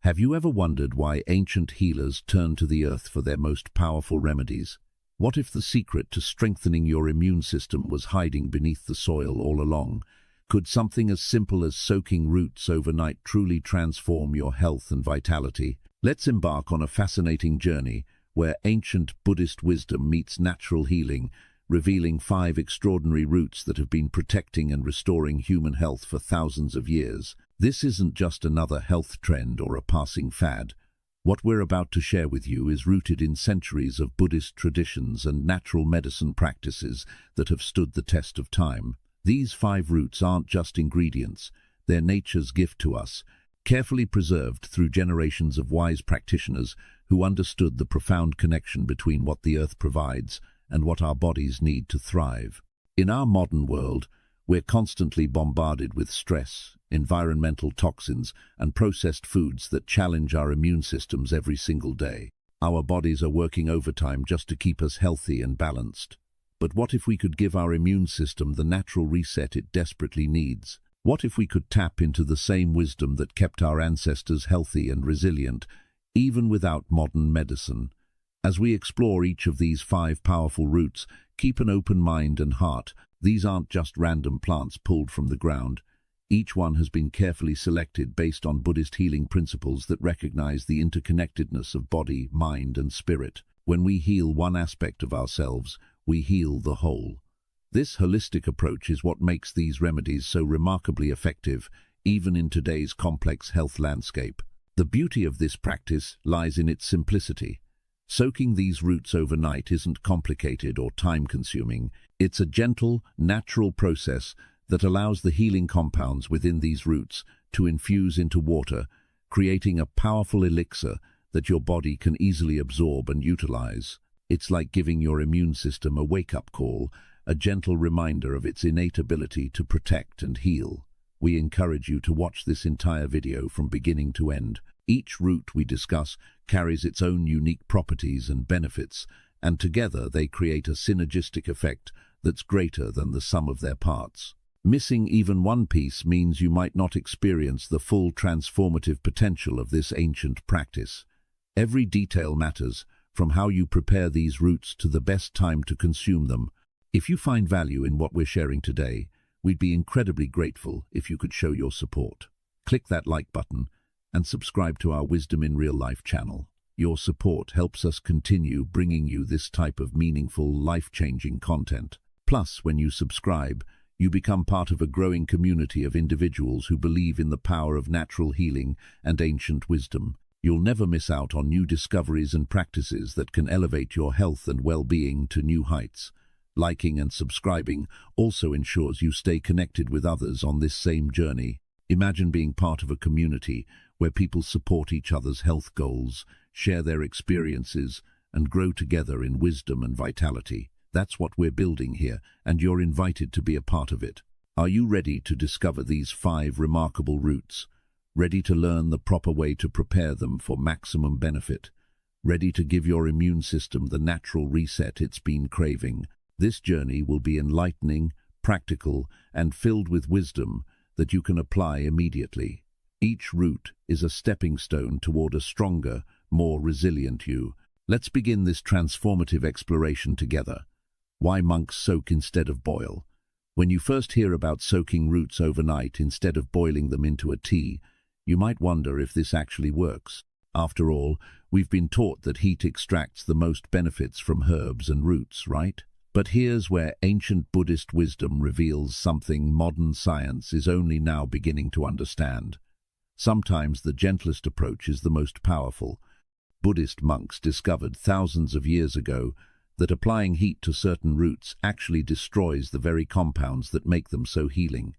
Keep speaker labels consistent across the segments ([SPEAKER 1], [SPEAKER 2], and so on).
[SPEAKER 1] Have you ever wondered why ancient healers turned to the earth for their most powerful remedies? What if the secret to strengthening your immune system was hiding beneath the soil all along? Could something as simple as soaking roots overnight truly transform your health and vitality? Let's embark on a fascinating journey where ancient Buddhist wisdom meets natural healing, revealing 5 extraordinary roots that have been protecting and restoring human health for thousands of years. This isn't just another health trend or a passing fad. What we're about to share with you is rooted in centuries of Buddhist traditions and natural medicine practices that have stood the test of time. These 5 roots aren't just ingredients, they're nature's gift to us, carefully preserved through generations of wise practitioners who understood the profound connection between what the earth provides and what our bodies need to thrive. In our modern world, we're constantly bombarded with stress, environmental toxins, and processed foods that challenge our immune systems every single day. Our bodies are working overtime just to keep us healthy and balanced. But what if we could give our immune system the natural reset it desperately needs? What if we could tap into the same wisdom that kept our ancestors healthy and resilient, even without modern medicine? As we explore each of these 5 powerful roots, keep an open mind and heart. These aren't just random plants pulled from the ground. Each one has been carefully selected based on Buddhist healing principles that recognize the interconnectedness of body, mind, and spirit. When we heal one aspect of ourselves, we heal the whole. This holistic approach is what makes these remedies so remarkably effective, even in today's complex health landscape. The beauty of this practice lies in its simplicity. Soaking these roots overnight isn't complicated or time-consuming. It's a gentle, natural process that allows the healing compounds within these roots to infuse into water, creating a powerful elixir that your body can easily absorb and utilize. It's like giving your immune system a wake-up call, a gentle reminder of its innate ability to protect and heal. We encourage you to watch this entire video from beginning to end. Each root we discuss carries its own unique properties and benefits, and together they create a synergistic effect that's greater than the sum of their parts. Missing even one piece means you might not experience the full transformative potential of this ancient practice. Every detail matters, from how you prepare these roots to the best time to consume them. If you find value in what we're sharing today, we'd be incredibly grateful if you could show your support. Click that like button and subscribe to our Wisdom in Real Life channel. Your support helps us continue bringing you this type of meaningful, life-changing content. Plus, when you subscribe, you become part of a growing community of individuals who believe in the power of natural healing and ancient wisdom. You'll never miss out on new discoveries and practices that can elevate your health and well-being to new heights. Liking and subscribing also ensures you stay connected with others on this same journey. Imagine being part of a community where people support each other's health goals, share their experiences, and grow together in wisdom and vitality. That's what we're building here, and you're invited to be a part of it. Are you ready to discover these 5 remarkable roots? Ready to learn the proper way to prepare them for maximum benefit? Ready to give your immune system the natural reset it's been craving? This journey will be enlightening, practical, and filled with wisdom that you can apply immediately. Each root is a stepping stone toward a stronger, more resilient you. Let's begin this transformative exploration together. Why monks soak instead of boil? When you first hear about soaking roots overnight instead of boiling them into a tea, you might wonder if this actually works. After all, we've been taught that heat extracts the most benefits from herbs and roots, right? But here's where ancient Buddhist wisdom reveals something modern science is only now beginning to understand. Sometimes the gentlest approach is the most powerful. Buddhist monks discovered thousands of years ago that applying heat to certain roots actually destroys the very compounds that make them so healing.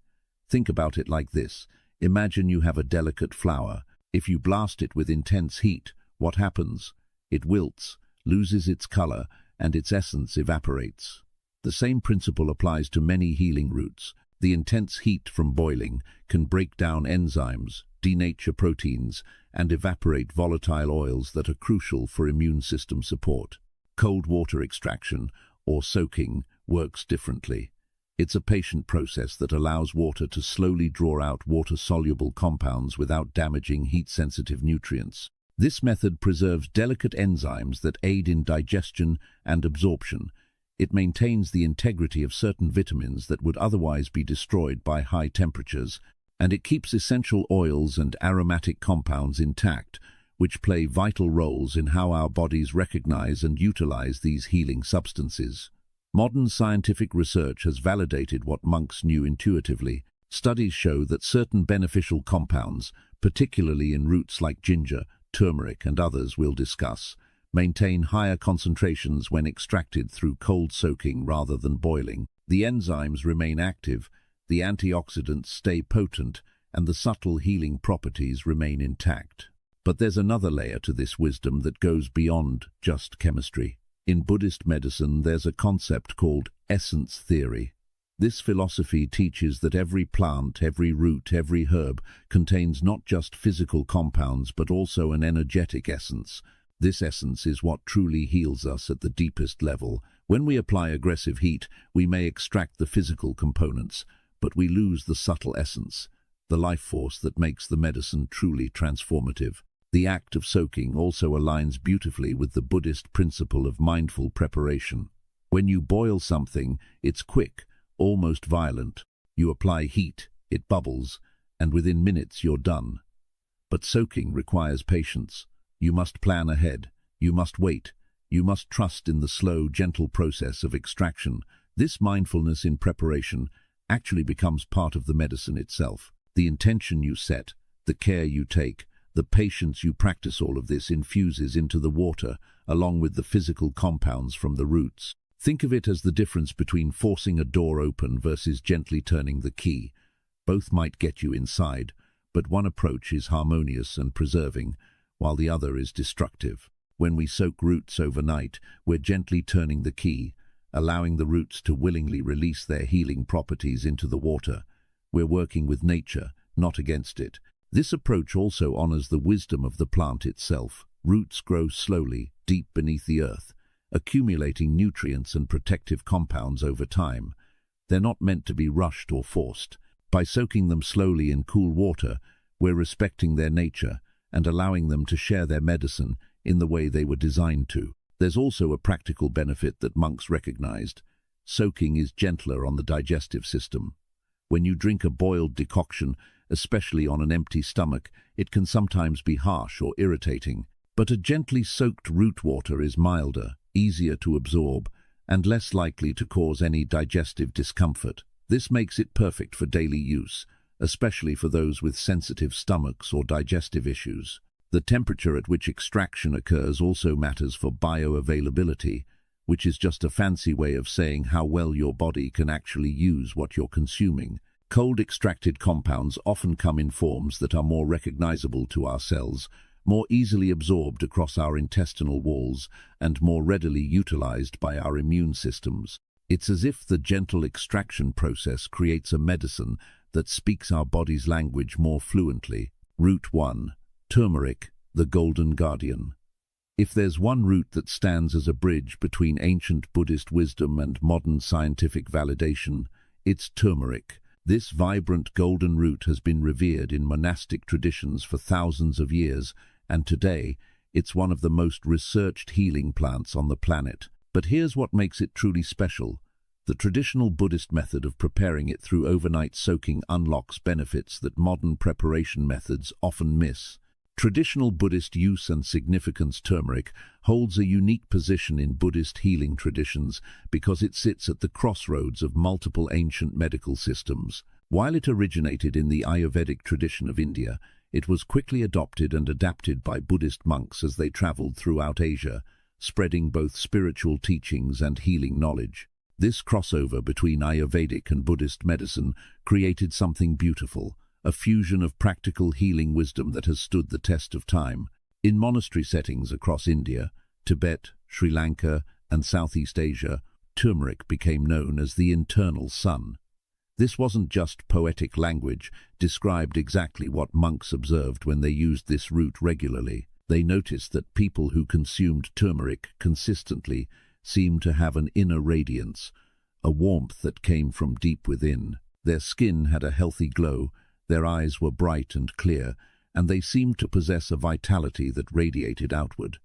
[SPEAKER 1] Think about it like this. Imagine you have a delicate flower. If you blast it with intense heat, what happens? It wilts, loses its color, and its essence evaporates. The same principle applies to many healing roots. The intense heat from boiling can break down enzymes, denature proteins, and evaporate volatile oils that are crucial for immune system support. Cold water extraction, or soaking, works differently. It's a patient process that allows water to slowly draw out water-soluble compounds without damaging heat-sensitive nutrients. This method preserves delicate enzymes that aid in digestion and absorption. It maintains the integrity of certain vitamins that would otherwise be destroyed by high temperatures, and it keeps essential oils and aromatic compounds intact, which play vital roles in how our bodies recognize and utilize these healing substances. Modern scientific research has validated what monks knew intuitively. Studies show that certain beneficial compounds, particularly in roots like ginger, turmeric, and others we'll discuss, maintain higher concentrations when extracted through cold soaking rather than boiling. The enzymes remain active, the antioxidants stay potent, and the subtle healing properties remain intact. But there's another layer to this wisdom that goes beyond just chemistry. In Buddhist medicine, there's a concept called essence theory. This philosophy teaches that every plant, every root, every herb contains not just physical compounds but also an energetic essence. This essence is what truly heals us at the deepest level. When we apply aggressive heat, we may extract the physical components, but we lose the subtle essence, the life force that makes the medicine truly transformative. The act of soaking also aligns beautifully with the Buddhist principle of mindful preparation. When you boil something, it's quick, almost violent. You apply heat, it bubbles, and within minutes you're done. But soaking requires patience. You must plan ahead. You must wait. You must trust in the slow, gentle process of extraction. This mindfulness in preparation actually becomes part of the medicine itself. The intention you set, the care you take, the patience you practice, all of this infuses into the water, along with the physical compounds from the roots. Think of it as the difference between forcing a door open versus gently turning the key. Both might get you inside, but one approach is harmonious and preserving, while the other is destructive. When we soak roots overnight, we're gently turning the key, allowing the roots to willingly release their healing properties into the water. We're working with nature, not against it. This approach also honors the wisdom of the plant itself. Roots grow slowly, deep beneath the earth, accumulating nutrients and protective compounds over time. They're not meant to be rushed or forced. By soaking them slowly in cool water, we're respecting their nature and allowing them to share their medicine in the way they were designed to. There's also a practical benefit that monks recognized. Soaking is gentler on the digestive system. When you drink a boiled decoction, especially on an empty stomach, it can sometimes be harsh or irritating. But a gently soaked root water is milder, easier to absorb, and less likely to cause any digestive discomfort. This makes it perfect for daily use, especially for those with sensitive stomachs or digestive issues. The temperature at which extraction occurs also matters for bioavailability, which is just a fancy way of saying how well your body can actually use what you're consuming. Cold extracted compounds often come in forms that are more recognizable to our cells, more easily absorbed across our intestinal walls, and more readily utilized by our immune systems. It's as if the gentle extraction process creates a medicine that speaks our body's language more fluently. Root 1. Turmeric, the Golden Guardian. If there's one root that stands as a bridge between ancient Buddhist wisdom and modern scientific validation, it's turmeric. This vibrant golden root has been revered in monastic traditions for thousands of years, and today it's one of the most researched healing plants on the planet. But here's what makes it truly special. The traditional Buddhist method of preparing it through overnight soaking unlocks benefits that modern preparation methods often miss. Traditional Buddhist use and significance. Turmeric holds a unique position in Buddhist healing traditions because it sits at the crossroads of multiple ancient medical systems. While it originated in the Ayurvedic tradition of India, it was quickly adopted and adapted by Buddhist monks as they traveled throughout Asia, spreading both spiritual teachings and healing knowledge. This crossover between Ayurvedic and Buddhist medicine created something beautiful, a fusion of practical healing wisdom that has stood the test of time. In monastery settings across India, Tibet, Sri Lanka, and Southeast Asia, turmeric became known as the internal sun. This wasn't just poetic language, described exactly what monks observed when they used this root regularly. They noticed that people who consumed turmeric consistently seemed to have an inner radiance, a warmth that came from deep within. Their skin had a healthy glow, their eyes were bright and clear, and they seemed to possess a vitality that radiated outward.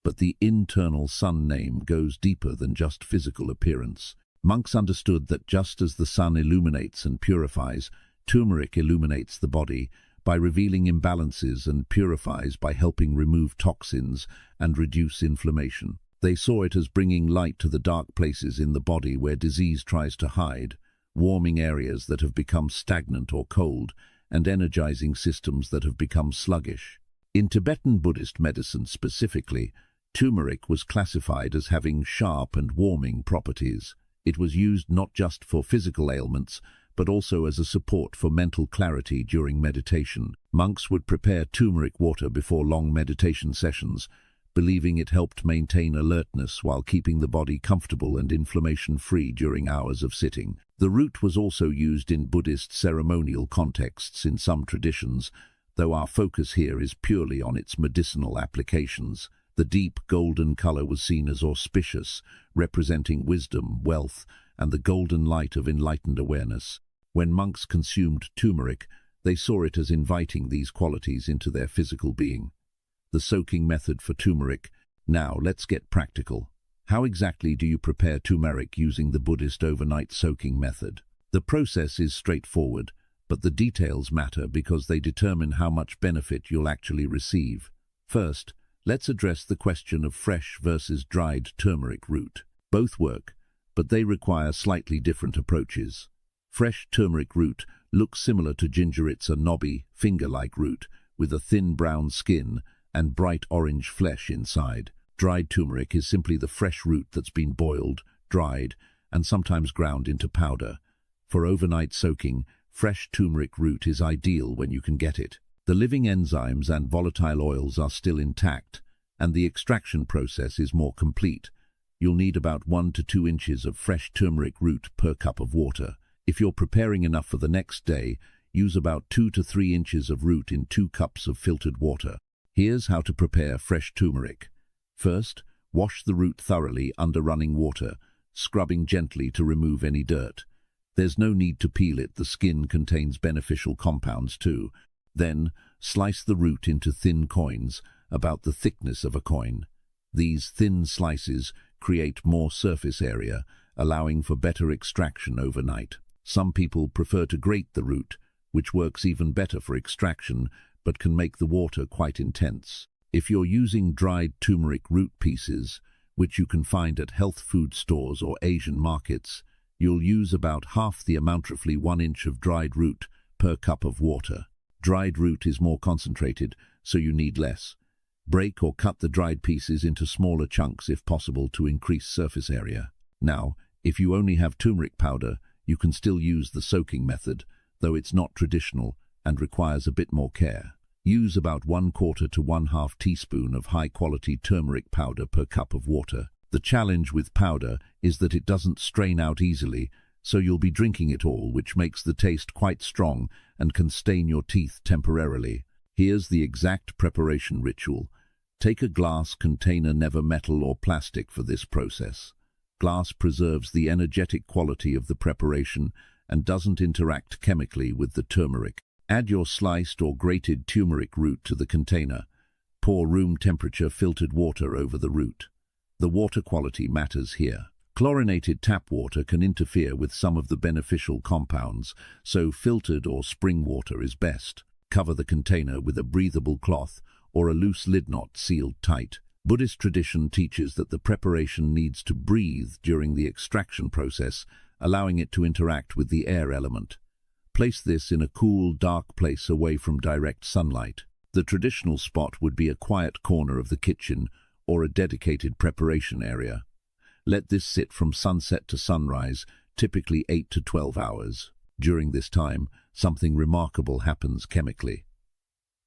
[SPEAKER 1] But the internal sun name goes deeper than just physical appearance. Monks understood that just as the sun illuminates and purifies, turmeric illuminates the body by revealing imbalances and purifies by helping remove toxins and reduce inflammation. They saw it as bringing light to the dark places in the body where disease tries to hide, warming areas that have become stagnant or cold, and energizing systems that have become sluggish. In Tibetan Buddhist medicine specifically, turmeric was classified as having sharp and warming properties. It was used not just for physical ailments, but also as a support for mental clarity during meditation. Monks would prepare turmeric water before long meditation sessions, believing it helped maintain alertness while keeping the body comfortable and inflammation-free during hours of sitting. The root was also used in Buddhist ceremonial contexts in some traditions, though our focus here is purely on its medicinal applications. The deep golden color was seen as auspicious, representing wisdom, wealth, and the golden light of enlightened awareness. When monks consumed turmeric, they saw it as inviting these qualities into their physical being. The soaking method for turmeric. Now, let's get practical. How exactly do you prepare turmeric using the Buddhist overnight soaking method? The process is straightforward, but the details matter because they determine how much benefit you'll actually receive. First, let's address the question of fresh versus dried turmeric root. Both work, but they require slightly different approaches. Fresh turmeric root looks similar to ginger. It's a knobby, finger-like root with a thin brown skin and bright orange flesh inside. Dried turmeric is simply the fresh root that's been boiled, dried, and sometimes ground into powder. For overnight soaking, fresh turmeric root is ideal when you can get it. The living enzymes and volatile oils are still intact, and the extraction process is more complete. You'll need about 1 to 2 inches of fresh turmeric root per cup of water. If you're preparing enough for the next day, use about 2 to 3 inches of root in 2 cups of filtered water. Here's how to prepare fresh turmeric. First, wash the root thoroughly under running water, scrubbing gently to remove any dirt. There's no need to peel it, the skin contains beneficial compounds too. Then, slice the root into thin coins, about the thickness of a coin. These thin slices create more surface area, allowing for better extraction overnight. Some people prefer to grate the root, which works even better for extraction, but can make the water quite intense. If you're using dried turmeric root pieces, which you can find at health food stores or Asian markets, you'll use about half the amount, roughly 1 inch of dried root per cup of water. Dried root is more concentrated, so you need less. Break or cut the dried pieces into smaller chunks if possible to increase surface area. Now, if you only have turmeric powder, you can still use the soaking method, though it's not traditional and requires a bit more care. Use about 1/4 to 1/2 teaspoon of high-quality turmeric powder per cup of water. The challenge with powder is that it doesn't strain out easily, so you'll be drinking it all, which makes the taste quite strong and can stain your teeth temporarily. Here's the exact preparation ritual. Take a glass container, never metal or plastic, for this process. Glass preserves the energetic quality of the preparation and doesn't interact chemically with the turmeric. Add your sliced or grated turmeric root to the container. Pour room temperature filtered water over the root. The water quality matters here. Chlorinated tap water can interfere with some of the beneficial compounds, so filtered or spring water is best. Cover the container with a breathable cloth or a loose lid knot sealed tight. Buddhist tradition teaches that the preparation needs to breathe during the extraction process, allowing it to interact with the air element. Place this in a cool, dark place away from direct sunlight. The traditional spot would be a quiet corner of the kitchen or a dedicated preparation area. Let this sit from sunset to sunrise, typically 8 to 12 hours. During this time, something remarkable happens chemically.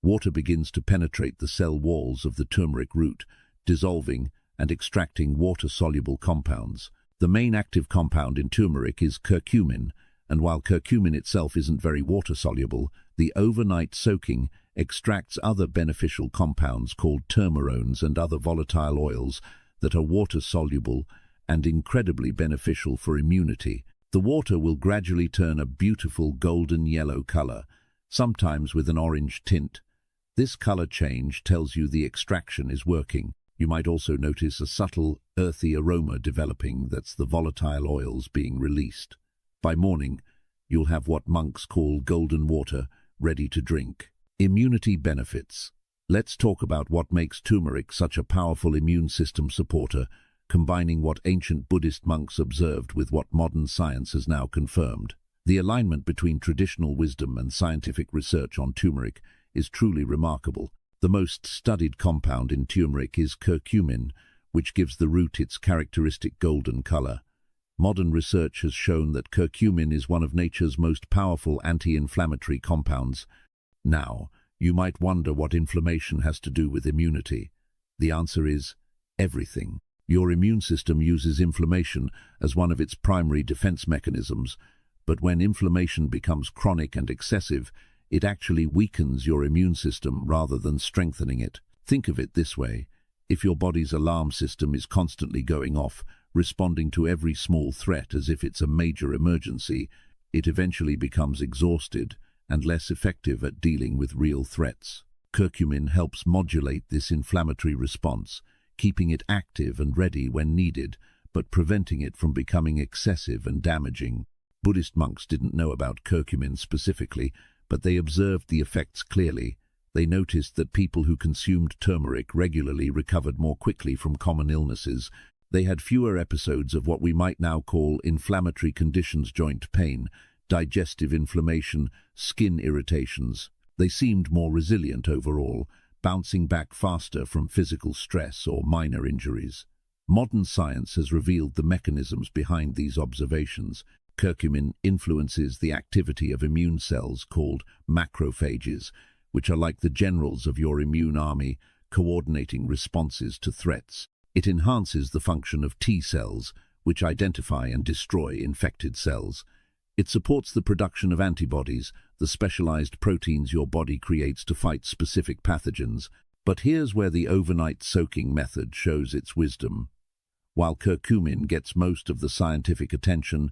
[SPEAKER 1] Water begins to penetrate the cell walls of the turmeric root, dissolving and extracting water-soluble compounds. The main active compound in turmeric is curcumin, and while curcumin itself isn't very water-soluble, the overnight soaking extracts other beneficial compounds called turmerones and other volatile oils that are water-soluble and incredibly beneficial for immunity. The water will gradually turn a beautiful golden yellow color, sometimes with an orange tint. This color change tells you the extraction is working. You might also notice a subtle, earthy aroma developing. That's the volatile oils being released. By morning, you'll have what monks call golden water, ready to drink. Immunity benefits. Let's talk about what makes turmeric such a powerful immune system supporter, combining what ancient Buddhist monks observed with what modern science has now confirmed. The alignment between traditional wisdom and scientific research on turmeric is truly remarkable. The most studied compound in turmeric is curcumin, which gives the root its characteristic golden color. Modern research has shown that curcumin is one of nature's most powerful anti-inflammatory compounds. Now, you might wonder what inflammation has to do with immunity. The answer is everything. Your immune system uses inflammation as one of its primary defense mechanisms, but when inflammation becomes chronic and excessive, it actually weakens your immune system rather than strengthening it. Think of it this way. If your body's alarm system is constantly going off, responding to every small threat as if it's a major emergency, it eventually becomes exhausted and less effective at dealing with real threats. Curcumin helps modulate this inflammatory response, keeping it active and ready when needed, but preventing it from becoming excessive and damaging. Buddhist monks didn't know about curcumin specifically, but they observed the effects clearly. They noticed that people who consumed turmeric regularly recovered more quickly from common illnesses. They had fewer episodes of what we might now call inflammatory conditions, joint pain, digestive inflammation, skin irritations. They seemed more resilient overall, bouncing back faster from physical stress or minor injuries. Modern science has revealed the mechanisms behind these observations. Curcumin influences the activity of immune cells called macrophages, which are like the generals of your immune army, coordinating responses to threats. It enhances the function of T cells, which identify and destroy infected cells. It supports the production of antibodies, the specialized proteins your body creates to fight specific pathogens. But here's where the overnight soaking method shows its wisdom. While curcumin gets most of the scientific attention,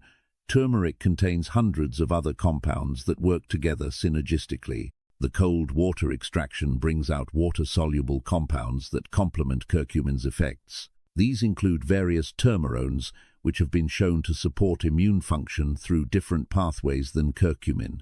[SPEAKER 1] turmeric contains hundreds of other compounds that work together synergistically. The cold water extraction brings out water-soluble compounds that complement curcumin's effects. These include various termerones, which have been shown to support immune function through different pathways than curcumin.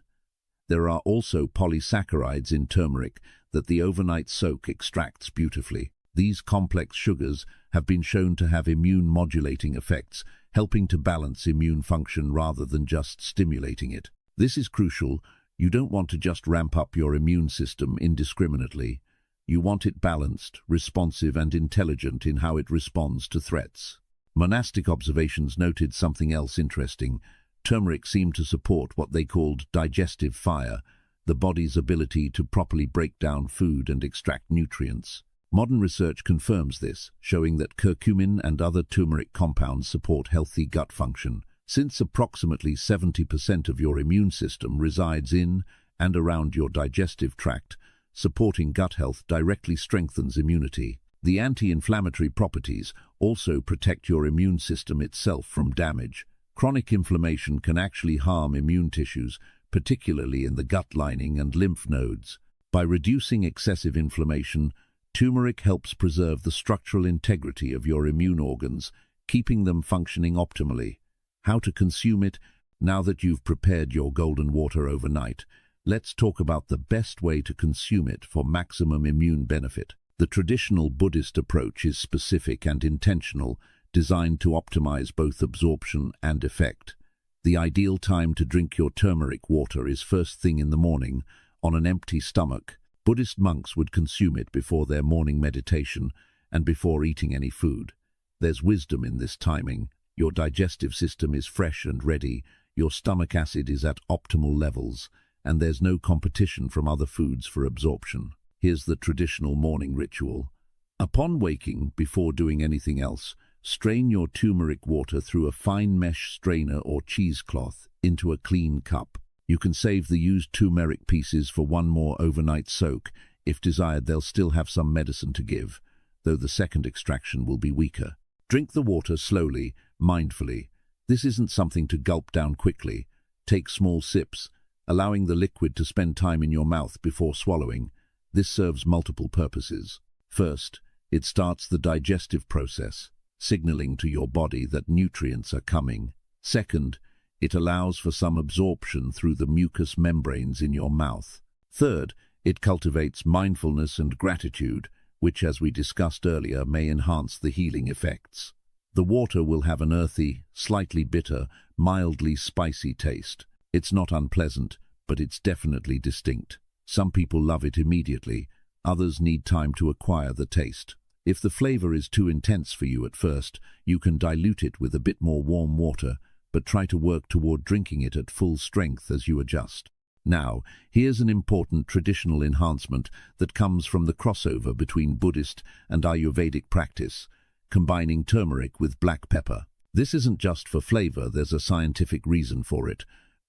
[SPEAKER 1] There are also polysaccharides in turmeric that the overnight soak extracts beautifully. These complex sugars have been shown to have immune-modulating effects, helping to balance immune function rather than just stimulating it. This is crucial. You don't want to just ramp up your immune system indiscriminately. You want it balanced, responsive, and intelligent in how it responds to threats. Monastic observations noted something else interesting. Turmeric seemed to support what they called digestive fire, the body's ability to properly break down food and extract nutrients. Modern research confirms this, showing that curcumin and other turmeric compounds support healthy gut function. Since approximately 70% of your immune system resides in and around your digestive tract, supporting gut health directly strengthens immunity. The anti-inflammatory properties also protect your immune system itself from damage. Chronic inflammation can actually harm immune tissues, particularly in the gut lining and lymph nodes. By reducing excessive inflammation, turmeric helps preserve the structural integrity of your immune organs, keeping them functioning optimally. How to consume it? Now that you've prepared your golden water overnight, let's talk about the best way to consume it for maximum immune benefit. The traditional Buddhist approach is specific and intentional, designed to optimize both absorption and effect. The ideal time to drink your turmeric water is first thing in the morning, on an empty stomach. Buddhist monks would consume it before their morning meditation and before eating any food. There's wisdom in this timing. Your digestive system is fresh and ready, your stomach acid is at optimal levels, and there's no competition from other foods for absorption. Here's the traditional morning ritual. Upon waking, before doing anything else, strain your turmeric water through a fine mesh strainer or cheesecloth into a clean cup. You can save the used turmeric pieces for one more overnight soak. If desired, they'll still have some medicine to give, though the second extraction will be weaker. Drink the water slowly, mindfully. This isn't something to gulp down quickly. Take small sips, allowing the liquid to spend time in your mouth before swallowing. This serves multiple purposes. First, it starts the digestive process, signaling to your body that nutrients are coming. Second, it allows for some absorption through the mucous membranes in your mouth. Third, it cultivates mindfulness and gratitude, which, as we discussed earlier, may enhance the healing effects. The water will have an earthy, slightly bitter, mildly spicy taste. It's not unpleasant, but it's definitely distinct. Some people love it immediately, others need time to acquire the taste. If the flavor is too intense for you at first, you can dilute it with a bit more warm water, but try to work toward drinking it at full strength as you adjust. Now, here's an important traditional enhancement that comes from the crossover between Buddhist and Ayurvedic practice, combining turmeric with black pepper. This isn't just for flavor, there's a scientific reason for it.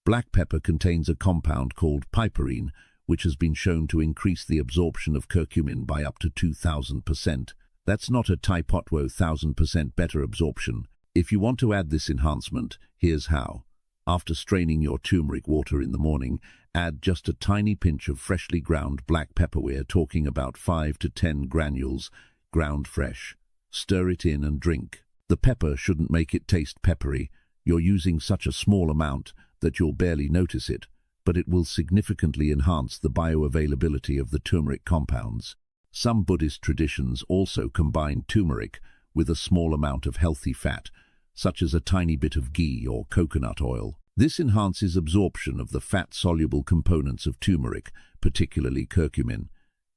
[SPEAKER 1] Black pepper contains a compound called piperine, which has been shown to increase the absorption of curcumin by up to 2,000%. That's not a Taipotwo 1,000% better absorption. If you want to add this enhancement, here's how. After straining your turmeric water in the morning, add just a tiny pinch of freshly ground black pepper. We're talking about 5 to 10 granules, ground fresh. Stir it in and drink. The pepper shouldn't make it taste peppery. You're using such a small amount that you'll barely notice it, but it will significantly enhance the bioavailability of the turmeric compounds. Some Buddhist traditions also combine turmeric with a small amount of healthy fat, such as a tiny bit of ghee or coconut oil. This enhances absorption of the fat-soluble components of turmeric, particularly curcumin.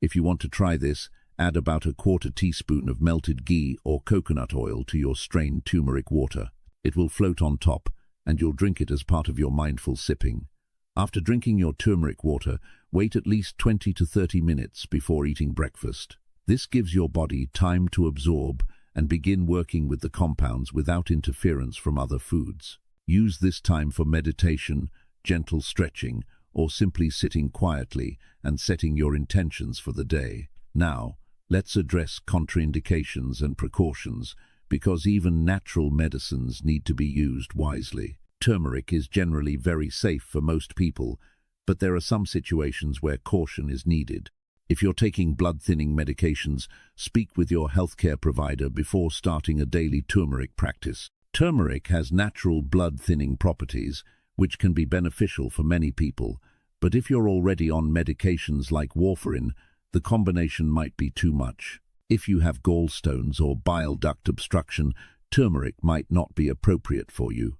[SPEAKER 1] If you want to try this, add about 1/4 teaspoon of melted ghee or coconut oil to your strained turmeric water. It will float on top, and you'll drink it as part of your mindful sipping. After drinking your turmeric water, wait at least 20 to 30 minutes before eating breakfast. This gives your body time to absorb and begin working with the compounds without interference from other foods. Use this time for meditation, gentle stretching, or simply sitting quietly and setting your intentions for the day. Now, let's address contraindications and precautions, because even natural medicines need to be used wisely. Turmeric is generally very safe for most people, but there are some situations where caution is needed. If you're taking blood-thinning medications, speak with your healthcare provider before starting a daily turmeric practice. Turmeric has natural blood-thinning properties, which can be beneficial for many people, but if you're already on medications like warfarin, the combination might be too much. If you have gallstones or bile duct obstruction, turmeric might not be appropriate for you.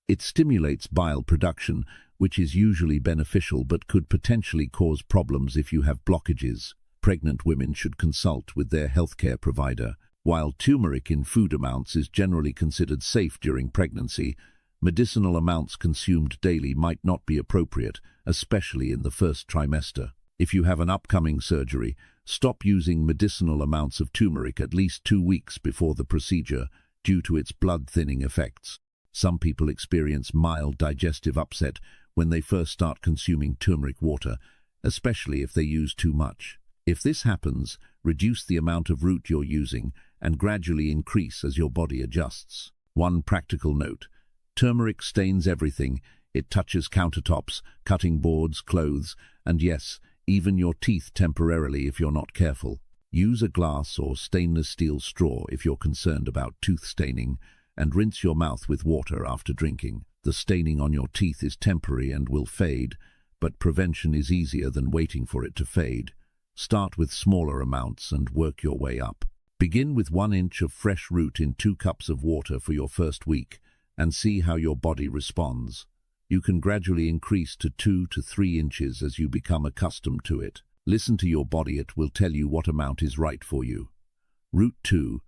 [SPEAKER 1] It stimulates bile production, which is usually beneficial but could potentially cause problems if you have blockages. Pregnant women should consult with their healthcare provider. While turmeric in food amounts is generally considered safe during pregnancy, medicinal amounts consumed daily might not be appropriate, especially in the first trimester. If you have an upcoming surgery, stop using medicinal amounts of turmeric at least 2 weeks before the procedure due to its blood-thinning effects. Some people experience mild digestive upset when they first start consuming turmeric water, especially if they use too much. If this happens, reduce the amount of root you're using and gradually increase as your body adjusts. One practical note: turmeric stains everything. It touches countertops, cutting boards, clothes, and yes, even your teeth temporarily if you're not careful. Use a glass or stainless steel straw if you're concerned about tooth staining, and rinse your mouth with water after drinking. The staining on your teeth is temporary and will fade, but prevention is easier than waiting for it to fade. Start with smaller amounts and work your way up. Begin with 1 inch of fresh root in 2 cups of water for your first week, and see how your body responds. You can gradually increase to 2 to 3 inches as you become accustomed to it. Listen to your body, it will tell you what amount is right for you. Root 2.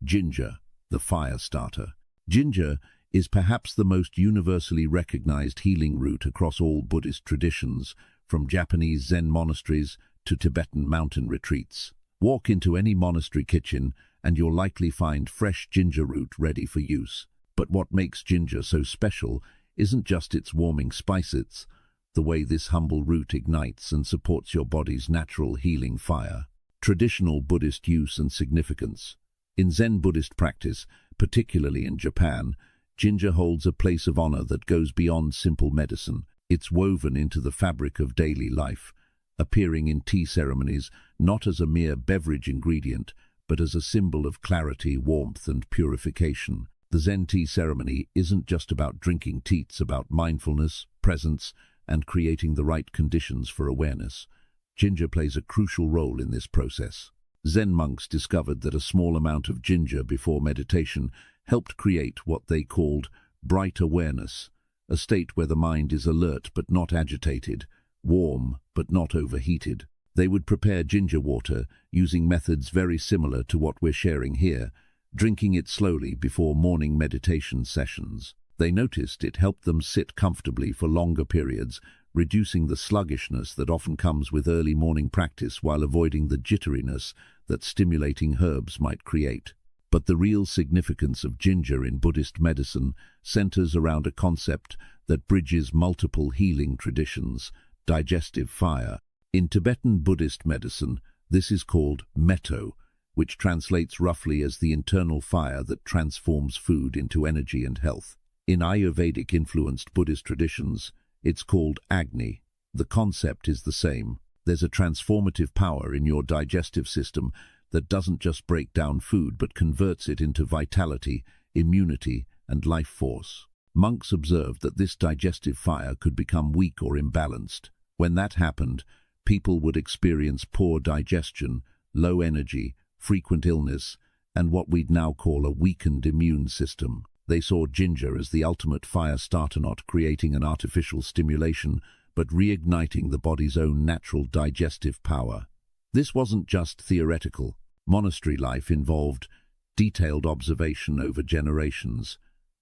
[SPEAKER 1] Ginger, the fire starter. Ginger is perhaps the most universally recognized healing root across all Buddhist traditions, from Japanese Zen monasteries to Tibetan mountain retreats. Walk into any monastery kitchen and you'll likely find fresh ginger root ready for use. But what makes ginger so special isn't just its warming spice, it's the way this humble root ignites and supports your body's natural healing fire. Traditional Buddhist use and significance. In Zen Buddhist practice, Particularly in Japan, ginger holds a place of honor that goes beyond simple medicine. It's woven into the fabric of daily life, appearing in tea ceremonies not as a mere beverage ingredient, but as a symbol of clarity, warmth, and purification. The Zen tea ceremony isn't just about drinking tea, it's about mindfulness, presence, and creating the right conditions for awareness. Ginger plays a crucial role in this process. Zen monks discovered that a small amount of ginger before meditation helped create what they called bright awareness, a state where the mind is alert but not agitated, warm but not overheated. They would prepare ginger water using methods very similar to what we're sharing here, drinking it slowly before morning meditation sessions. They noticed it helped them sit comfortably for longer periods, reducing the sluggishness that often comes with early morning practice while avoiding the jitteriness that stimulating herbs might create. But the real significance of ginger in Buddhist medicine centers around a concept that bridges multiple healing traditions: digestive fire. In Tibetan Buddhist medicine, this is called metto, which translates roughly as the internal fire that transforms food into energy and health. In Ayurvedic-influenced Buddhist traditions, it's called Agni. The concept is the same. There's a transformative power in your digestive system that doesn't just break down food but converts it into vitality, immunity, and life force. Monks observed that this digestive fire could become weak or imbalanced. When that happened, people would experience poor digestion, low energy, frequent illness, and what we'd now call a weakened immune system. They saw ginger as the ultimate fire starter, not creating an artificial stimulation, but reigniting the body's own natural digestive power. This wasn't just theoretical. Monastery life involved detailed observation over generations.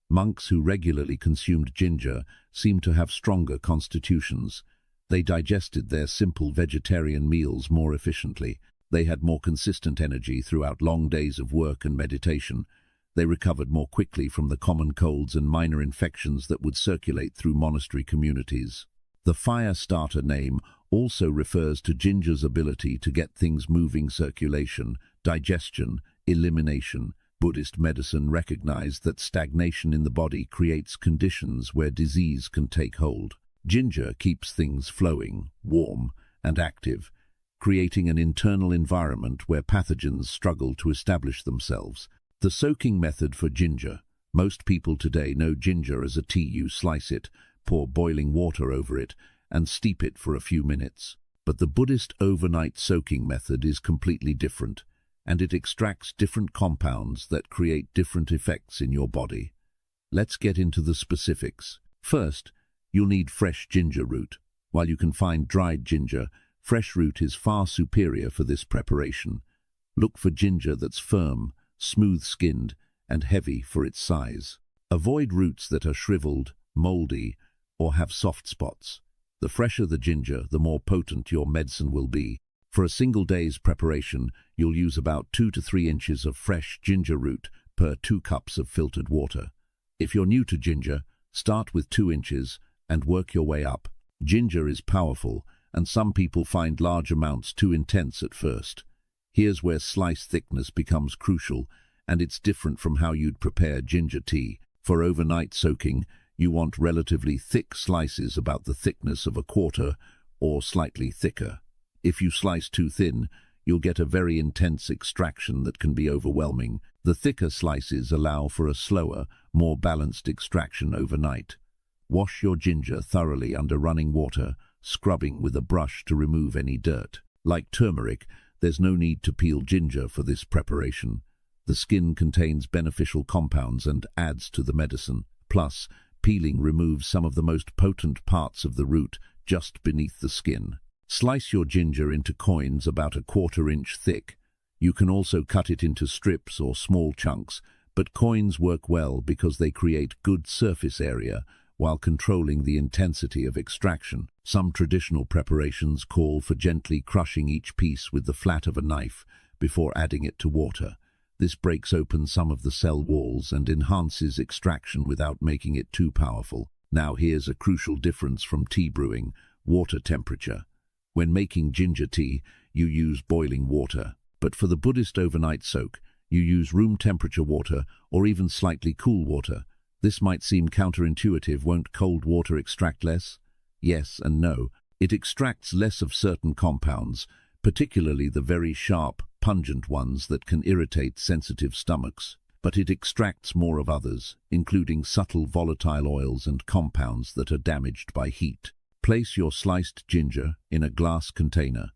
[SPEAKER 1] Monks who regularly consumed ginger seemed to have stronger constitutions. They digested their simple vegetarian meals more efficiently. They had more consistent energy throughout long days of work and meditation. They recovered more quickly from the common colds and minor infections that would circulate through monastery communities. The fire starter name also refers to ginger's ability to get things moving: circulation, digestion, elimination. Buddhist medicine recognized that stagnation in the body creates conditions where disease can take hold. Ginger keeps things flowing, warm, and active, creating an internal environment where pathogens struggle to establish themselves. The soaking method for ginger. Most people today know ginger as a tea. You slice it, pour boiling water over it, and steep it for a few minutes. But the Buddhist overnight soaking method is completely different, and it extracts different compounds that create different effects in your body. Let's get into the specifics. First, you'll need fresh ginger root. While you can find dried ginger, fresh root is far superior for this preparation. Look for ginger that's firm, smooth-skinned, and heavy for its size. Avoid roots that are shriveled, moldy, or have soft spots. The fresher the ginger, the more potent your medicine will be. For a single day's preparation, you'll use about 2 to 3 inches of fresh ginger root per 2 cups of filtered water. If you're new to ginger, start with 2 inches and work your way up. Ginger is powerful, and some people find large amounts too intense at first. Here's where slice thickness becomes crucial, and it's different from how you'd prepare ginger tea. For overnight soaking, you want relatively thick slices about the thickness of a quarter or slightly thicker. If you slice too thin, you'll get a very intense extraction that can be overwhelming. The thicker slices allow for a slower, more balanced extraction overnight. Wash your ginger thoroughly under running water, scrubbing with a brush to remove any dirt. Like turmeric, there's no need to peel ginger for this preparation. The skin contains beneficial compounds and adds to the medicine. Plus, peeling removes some of the most potent parts of the root just beneath the skin. Slice your ginger into coins about a 1/4 inch thick. You can also cut it into strips or small chunks, but coins work well because they create good surface area while controlling the intensity of extraction. Some traditional preparations call for gently crushing each piece with the flat of a knife before adding it to water. This breaks open some of the cell walls and enhances extraction without making it too powerful. Now here's a crucial difference from tea brewing: water temperature. When making ginger tea, you use boiling water. But for the Buddhist overnight soak, You use room temperature water or even slightly cool water. This might seem counterintuitive. Won't cold water extract less? Yes and no. It extracts less of certain compounds, particularly the very sharp, pungent ones that can irritate sensitive stomachs. But it extracts more of others, including subtle volatile oils and compounds that are damaged by heat. Place your sliced ginger in a glass container.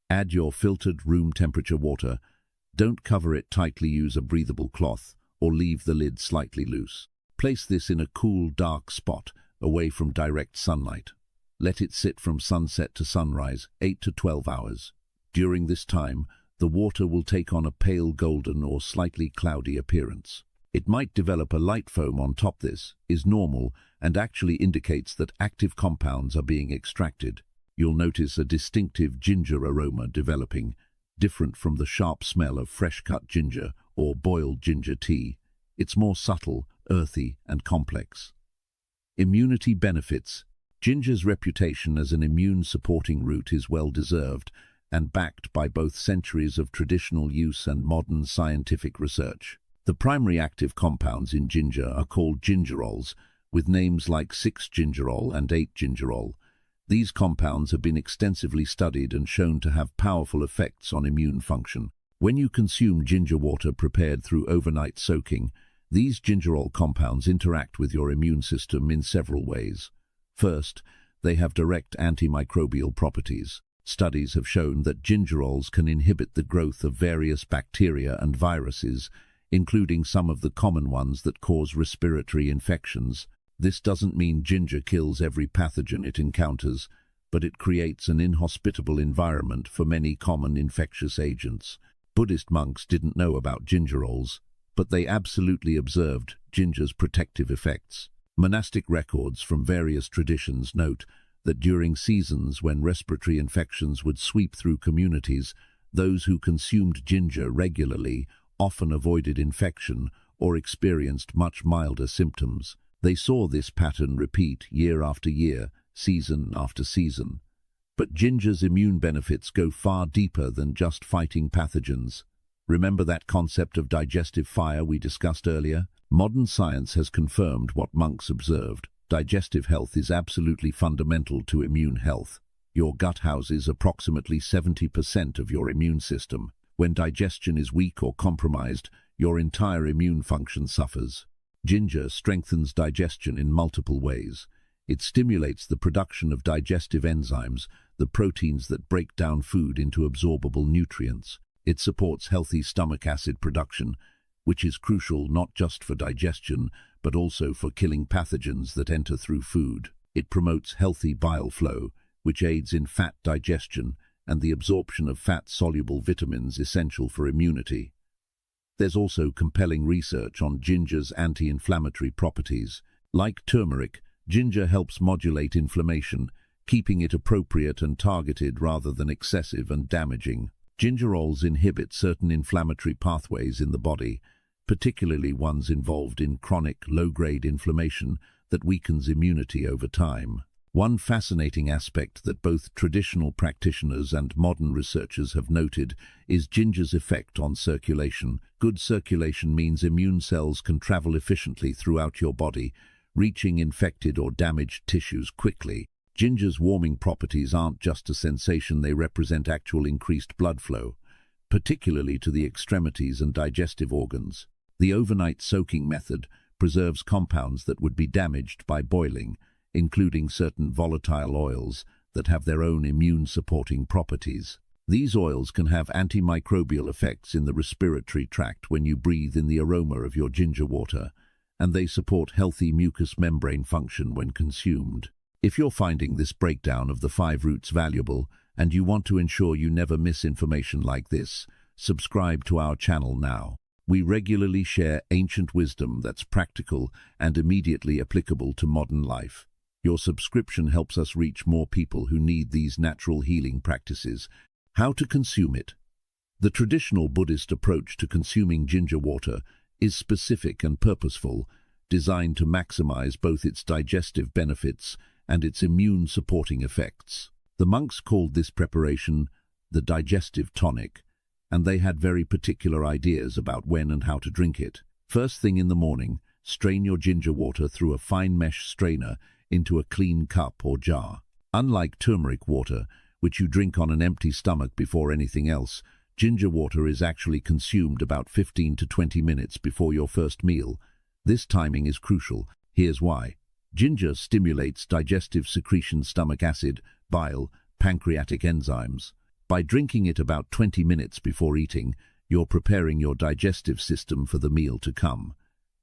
[SPEAKER 1] Add your filtered room temperature water. Don't cover it tightly. Use a breathable cloth or leave the lid slightly loose. Place this in a cool, dark spot away from direct sunlight. Let it sit from sunset to sunrise, 8 to 12 hours. During this time, the water will take on a pale golden or slightly cloudy appearance. It might develop a light foam on top. This is normal and actually indicates that active compounds are being extracted. You'll notice a distinctive ginger aroma developing, different from the sharp smell of fresh-cut ginger or boiled ginger tea. It's more subtle, earthy, and complex. Immunity benefits. Ginger's reputation as an immune-supporting root is well-deserved and backed by both centuries of traditional use and modern scientific research. The primary active compounds in ginger are called gingerols, with names like 6-gingerol and 8-gingerol. These compounds have been extensively studied and shown to have powerful effects on immune function. When you consume ginger water prepared through overnight soaking, these gingerol compounds interact with your immune system in several ways. First, they have direct antimicrobial properties. Studies have shown that gingerols can inhibit the growth of various bacteria and viruses, including some of the common ones that cause respiratory infections. This doesn't mean ginger kills every pathogen it encounters, but it creates an inhospitable environment for many common infectious agents. Buddhist monks didn't know about gingerols, but they absolutely observed ginger's protective effects. Monastic records from various traditions note that during seasons when respiratory infections would sweep through communities, those who consumed ginger regularly often avoided infection or experienced much milder symptoms. They saw this pattern repeat year after year, season after season. But ginger's immune benefits go far deeper than just fighting pathogens. Remember that concept of digestive fire we discussed earlier? Modern science has confirmed what monks observed. Digestive health is absolutely fundamental to immune health. Your gut houses approximately 70% of your immune system. When digestion is weak or compromised, your entire immune function suffers. Ginger strengthens digestion in multiple ways. It stimulates the production of digestive enzymes, the proteins that break down food into absorbable nutrients. It supports healthy stomach acid production, which is crucial not just for digestion, but also for killing pathogens that enter through food. It promotes healthy bile flow, which aids in fat digestion and the absorption of fat-soluble vitamins essential for immunity. There's also compelling research on ginger's anti-inflammatory properties. Like turmeric, ginger helps modulate inflammation, keeping it appropriate and targeted rather than excessive and damaging. Gingerols inhibit certain inflammatory pathways in the body, particularly ones involved in chronic, low-grade inflammation that weakens immunity over time. One fascinating aspect that both traditional practitioners and modern researchers have noted is ginger's effect on circulation. Good circulation means immune cells can travel efficiently throughout your body, reaching infected or damaged tissues quickly. Ginger's warming properties aren't just a sensation, they represent actual increased blood flow, particularly to the extremities and digestive organs. The overnight soaking method preserves compounds that would be damaged by boiling, including certain volatile oils that have their own immune-supporting properties. These oils can have antimicrobial effects in the respiratory tract when you breathe in the aroma of your ginger water, and they support healthy mucous membrane function when consumed. If you're finding this breakdown of the 5 roots valuable and you want to ensure you never miss information like this, subscribe to our channel now. We regularly share ancient wisdom that's practical and immediately applicable to modern life. Your subscription helps us reach more people who need these natural healing practices. How to consume it. The traditional Buddhist approach to consuming ginger water is specific and purposeful, designed to maximize both its digestive benefits and its immune-supporting effects. The monks called this preparation the digestive tonic, and they had very particular ideas about when and how to drink it. First thing in the morning, strain your ginger water through a fine mesh strainer into a clean cup or jar. Unlike turmeric water, which you drink on an empty stomach before anything else, ginger water is actually consumed about 15 to 20 minutes before your first meal. This timing is crucial. Here's why. Ginger stimulates digestive secretion, stomach acid, bile, pancreatic enzymes. By drinking it about 20 minutes before eating, you're preparing your digestive system for the meal to come.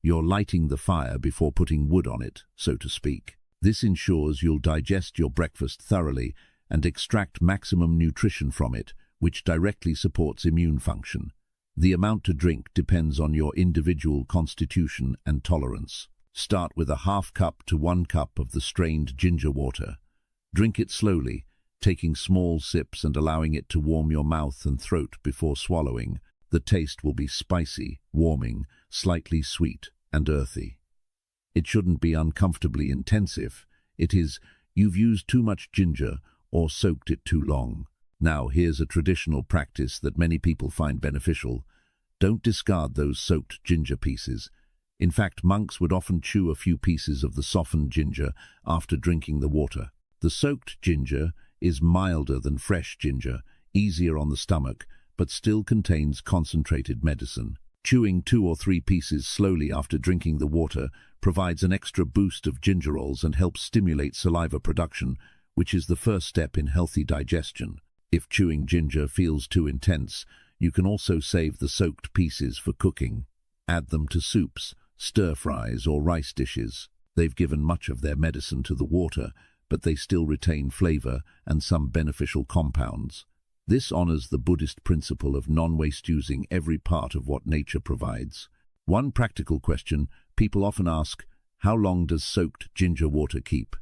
[SPEAKER 1] You're lighting the fire before putting wood on it, so to speak. This ensures you'll digest your breakfast thoroughly and extract maximum nutrition from it, which directly supports immune function. The amount to drink depends on your individual constitution and tolerance. Start with a half cup to 1 cup of the strained ginger water. Drink it slowly, taking small sips and allowing it to warm your mouth and throat before swallowing. The taste will be spicy, warming, slightly sweet, and earthy. It shouldn't be uncomfortably intensive. It is, you've used too much ginger or soaked it too long. Now, here's a traditional practice that many people find beneficial. Don't discard those soaked ginger pieces. In fact, monks would often chew a few pieces of the softened ginger after drinking the water. The soaked ginger is milder than fresh ginger, easier on the stomach, but still contains concentrated medicine. Chewing 2 or 3 pieces slowly after drinking the water provides an extra boost of gingerols and helps stimulate saliva production, which is the first step in healthy digestion. If chewing ginger feels too intense, you can also save the soaked pieces for cooking. Add them to soups, stir-fries, or rice dishes. They've given much of their medicine to the water, but they still retain flavor and some beneficial compounds. This honors the Buddhist principle of non-waste, using every part of what nature provides. One practical question people often ask: how long does soaked ginger water keep?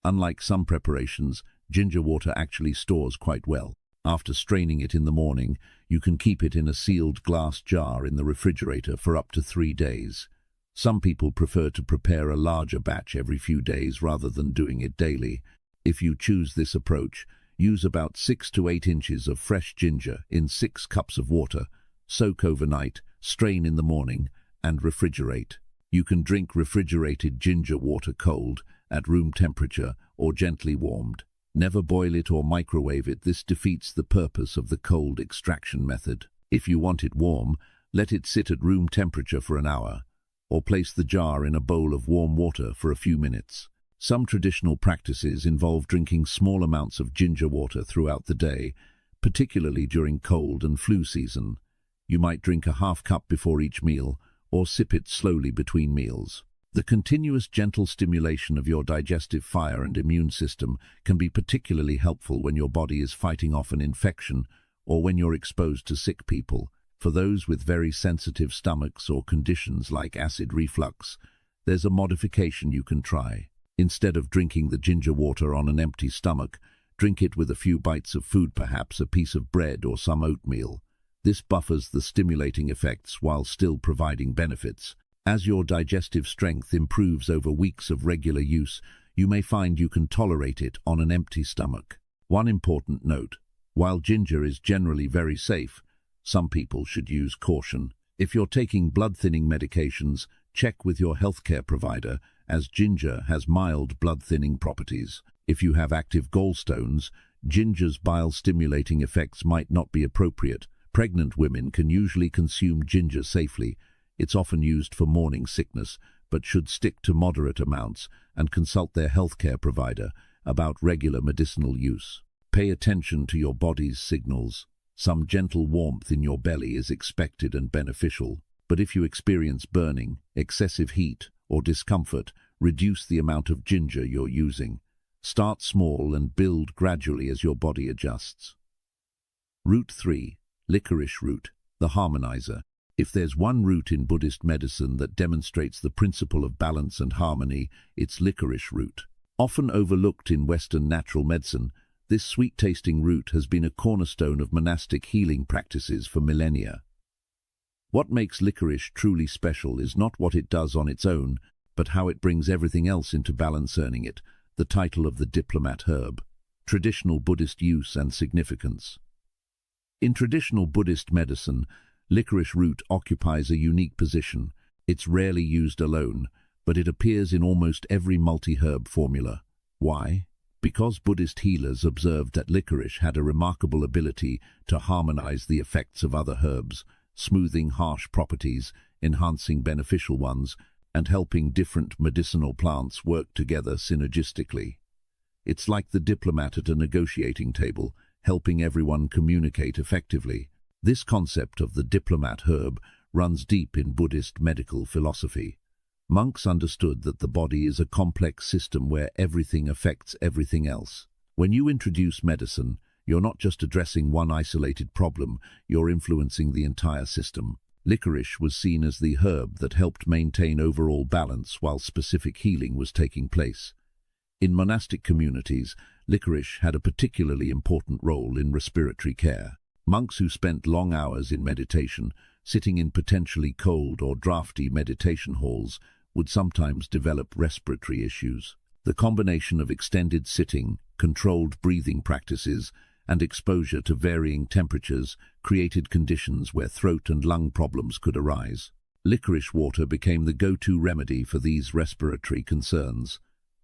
[SPEAKER 1] Unlike some preparations, ginger water actually stores quite well. After straining it in the morning, you can keep it in a sealed glass jar in the refrigerator for up to 3 days. Some people prefer to prepare a larger batch every few days rather than doing it daily. If you choose this approach, use about 6 to 8 inches of fresh ginger in 6 cups of water, soak overnight, strain in the morning, and refrigerate. You can drink refrigerated ginger water cold, at room temperature, or gently warmed. Never boil it or microwave it. This defeats the purpose of the cold extraction method. If you want it warm, let it sit at room temperature for an hour, or place the jar in a bowl of warm water for a few minutes. Some traditional practices involve drinking small amounts of ginger water throughout the day, particularly during cold and flu season. You might drink a half cup before each meal, or sip it slowly between meals. The continuous gentle stimulation of your digestive fire and immune system can be particularly helpful when your body is fighting off an infection or when you're exposed to sick people. For those with very sensitive stomachs or conditions like acid reflux, there's a modification you can try. Instead of drinking the ginger water on an empty stomach, drink it with a few bites of food, perhaps a piece of bread or some oatmeal. This buffers the stimulating effects while still providing benefits. As your digestive strength improves over weeks of regular use, you may find you can tolerate it on an empty stomach. One important note: while ginger is generally very safe, some people should use caution. If you're taking blood-thinning medications, check with your healthcare provider, as ginger has mild blood-thinning properties. If you have active gallstones, ginger's bile-stimulating effects might not be appropriate. Pregnant women can usually consume ginger safely. It's often used for morning sickness, but should stick to moderate amounts and consult their healthcare provider about regular medicinal use. Pay attention to your body's signals. Some gentle warmth in your belly is expected and beneficial, but if you experience burning, excessive heat, or discomfort, reduce the amount of ginger you're using. Start small and build gradually as your body adjusts. Root 3. Licorice root, the harmonizer. If there's one root in Buddhist medicine that demonstrates the principle of balance and harmony, it's licorice root. Often overlooked in Western natural medicine, this sweet-tasting root has been a cornerstone of monastic healing practices for millennia. What makes licorice truly special is not what it does on its own, but how it brings everything else into balance, earning it the title of the diplomat herb. Traditional Buddhist use and significance. In traditional Buddhist medicine, licorice root occupies a unique position. It's rarely used alone, but it appears in almost every multi-herb formula. Why? Because Buddhist healers observed that licorice had a remarkable ability to harmonize the effects of other herbs, smoothing harsh properties, enhancing beneficial ones, and helping different medicinal plants work together synergistically. It's like the diplomat at a negotiating table, helping everyone communicate effectively. This concept of the diplomat herb runs deep in Buddhist medical philosophy. Monks understood that the body is a complex system where everything affects everything else. When you introduce medicine, you're not just addressing one isolated problem, you're influencing the entire system. Licorice was seen as the herb that helped maintain overall balance while specific healing was taking place. In monastic communities, licorice had a particularly important role in respiratory care. Monks who spent long hours in meditation, sitting in potentially cold or drafty meditation halls, would sometimes develop respiratory issues. The combination of extended sitting, controlled breathing practices, and exposure to varying temperatures created conditions where throat and lung problems could arise. Licorice water became the go-to remedy for these respiratory concerns.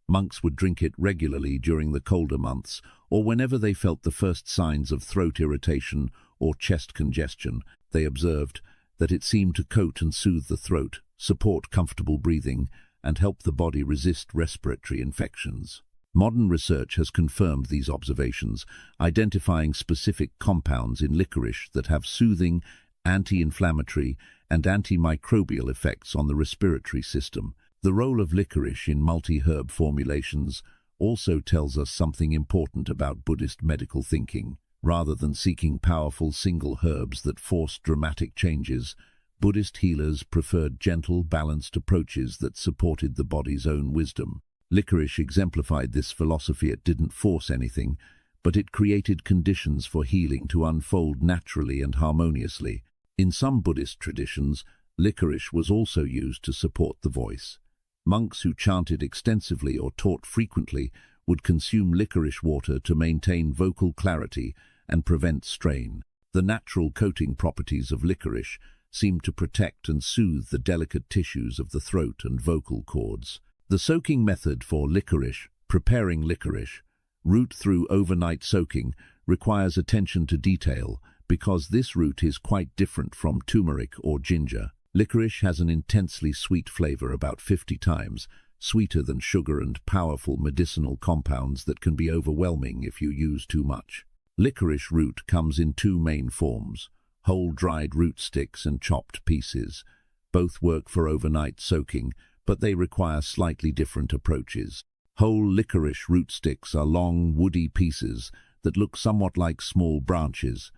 [SPEAKER 1] Monks would drink it regularly during the colder months, or whenever they felt the first signs of throat irritation or chest congestion. They observed that it seemed to coat and soothe the throat, support comfortable breathing, and help the body resist respiratory infections. Modern research has confirmed these observations, identifying specific compounds in licorice that have soothing, anti-inflammatory, and antimicrobial effects on the respiratory system. The role of licorice in multi-herb formulations also tells us something important about Buddhist medical thinking. Rather than seeking powerful single herbs that forced dramatic changes, Buddhist healers preferred gentle, balanced approaches that supported the body's own wisdom. Licorice exemplified this philosophy. It didn't force anything, but it created conditions for healing to unfold naturally and harmoniously. In some Buddhist traditions, licorice was also used to support the voice. Monks who chanted extensively or taught frequently would consume licorice water to maintain vocal clarity and prevent strain. The natural coating properties of licorice seemed to protect and soothe the delicate tissues of the throat and vocal cords. The soaking method for licorice, preparing licorice, root through overnight soaking, requires attention to detail because this root is quite different from turmeric or ginger. Licorice has an intensely sweet flavor, about 50 times sweeter than sugar, and powerful medicinal compounds that can be overwhelming if you use too much. Licorice root comes in two main forms: whole dried root sticks and chopped pieces. Both work for overnight soaking, but they require slightly different approaches. Whole licorice root sticks are long, woody pieces that look somewhat like small branches.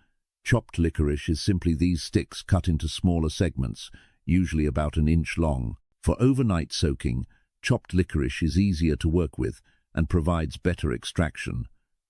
[SPEAKER 1] Chopped licorice is simply these sticks cut into smaller segments, usually about an inch long. For overnight soaking, chopped licorice is easier to work with and provides better extraction.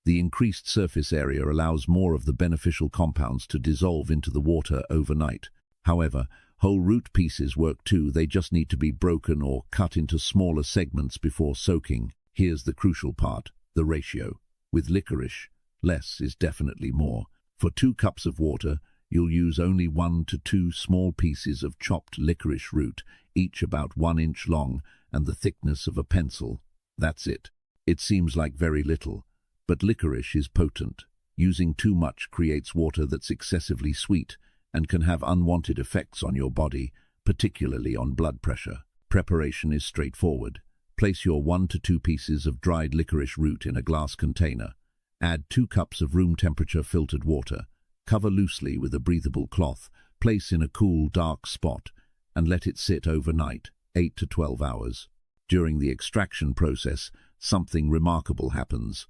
[SPEAKER 1] The increased surface area allows more of the beneficial compounds to dissolve into the water overnight. However, whole root pieces work too. They just need to be broken or cut into smaller segments before soaking. Here's the crucial part: the ratio. With licorice, less is definitely more. For 2 cups of water, you'll use only 1 to 2 small pieces of chopped licorice root, each about 1 inch long and the thickness of a pencil. That's it. It seems like very little, but licorice is potent. Using too much creates water that's excessively sweet and can have unwanted effects on your body, particularly on blood pressure. Preparation is straightforward. Place your 1 to 2 pieces of dried licorice root in a glass container. Add 2 cups of room-temperature filtered water. Cover loosely with a breathable cloth. Place in a cool, dark spot and let it sit overnight, 8 to 12 hours. During the extraction process, something remarkable happens.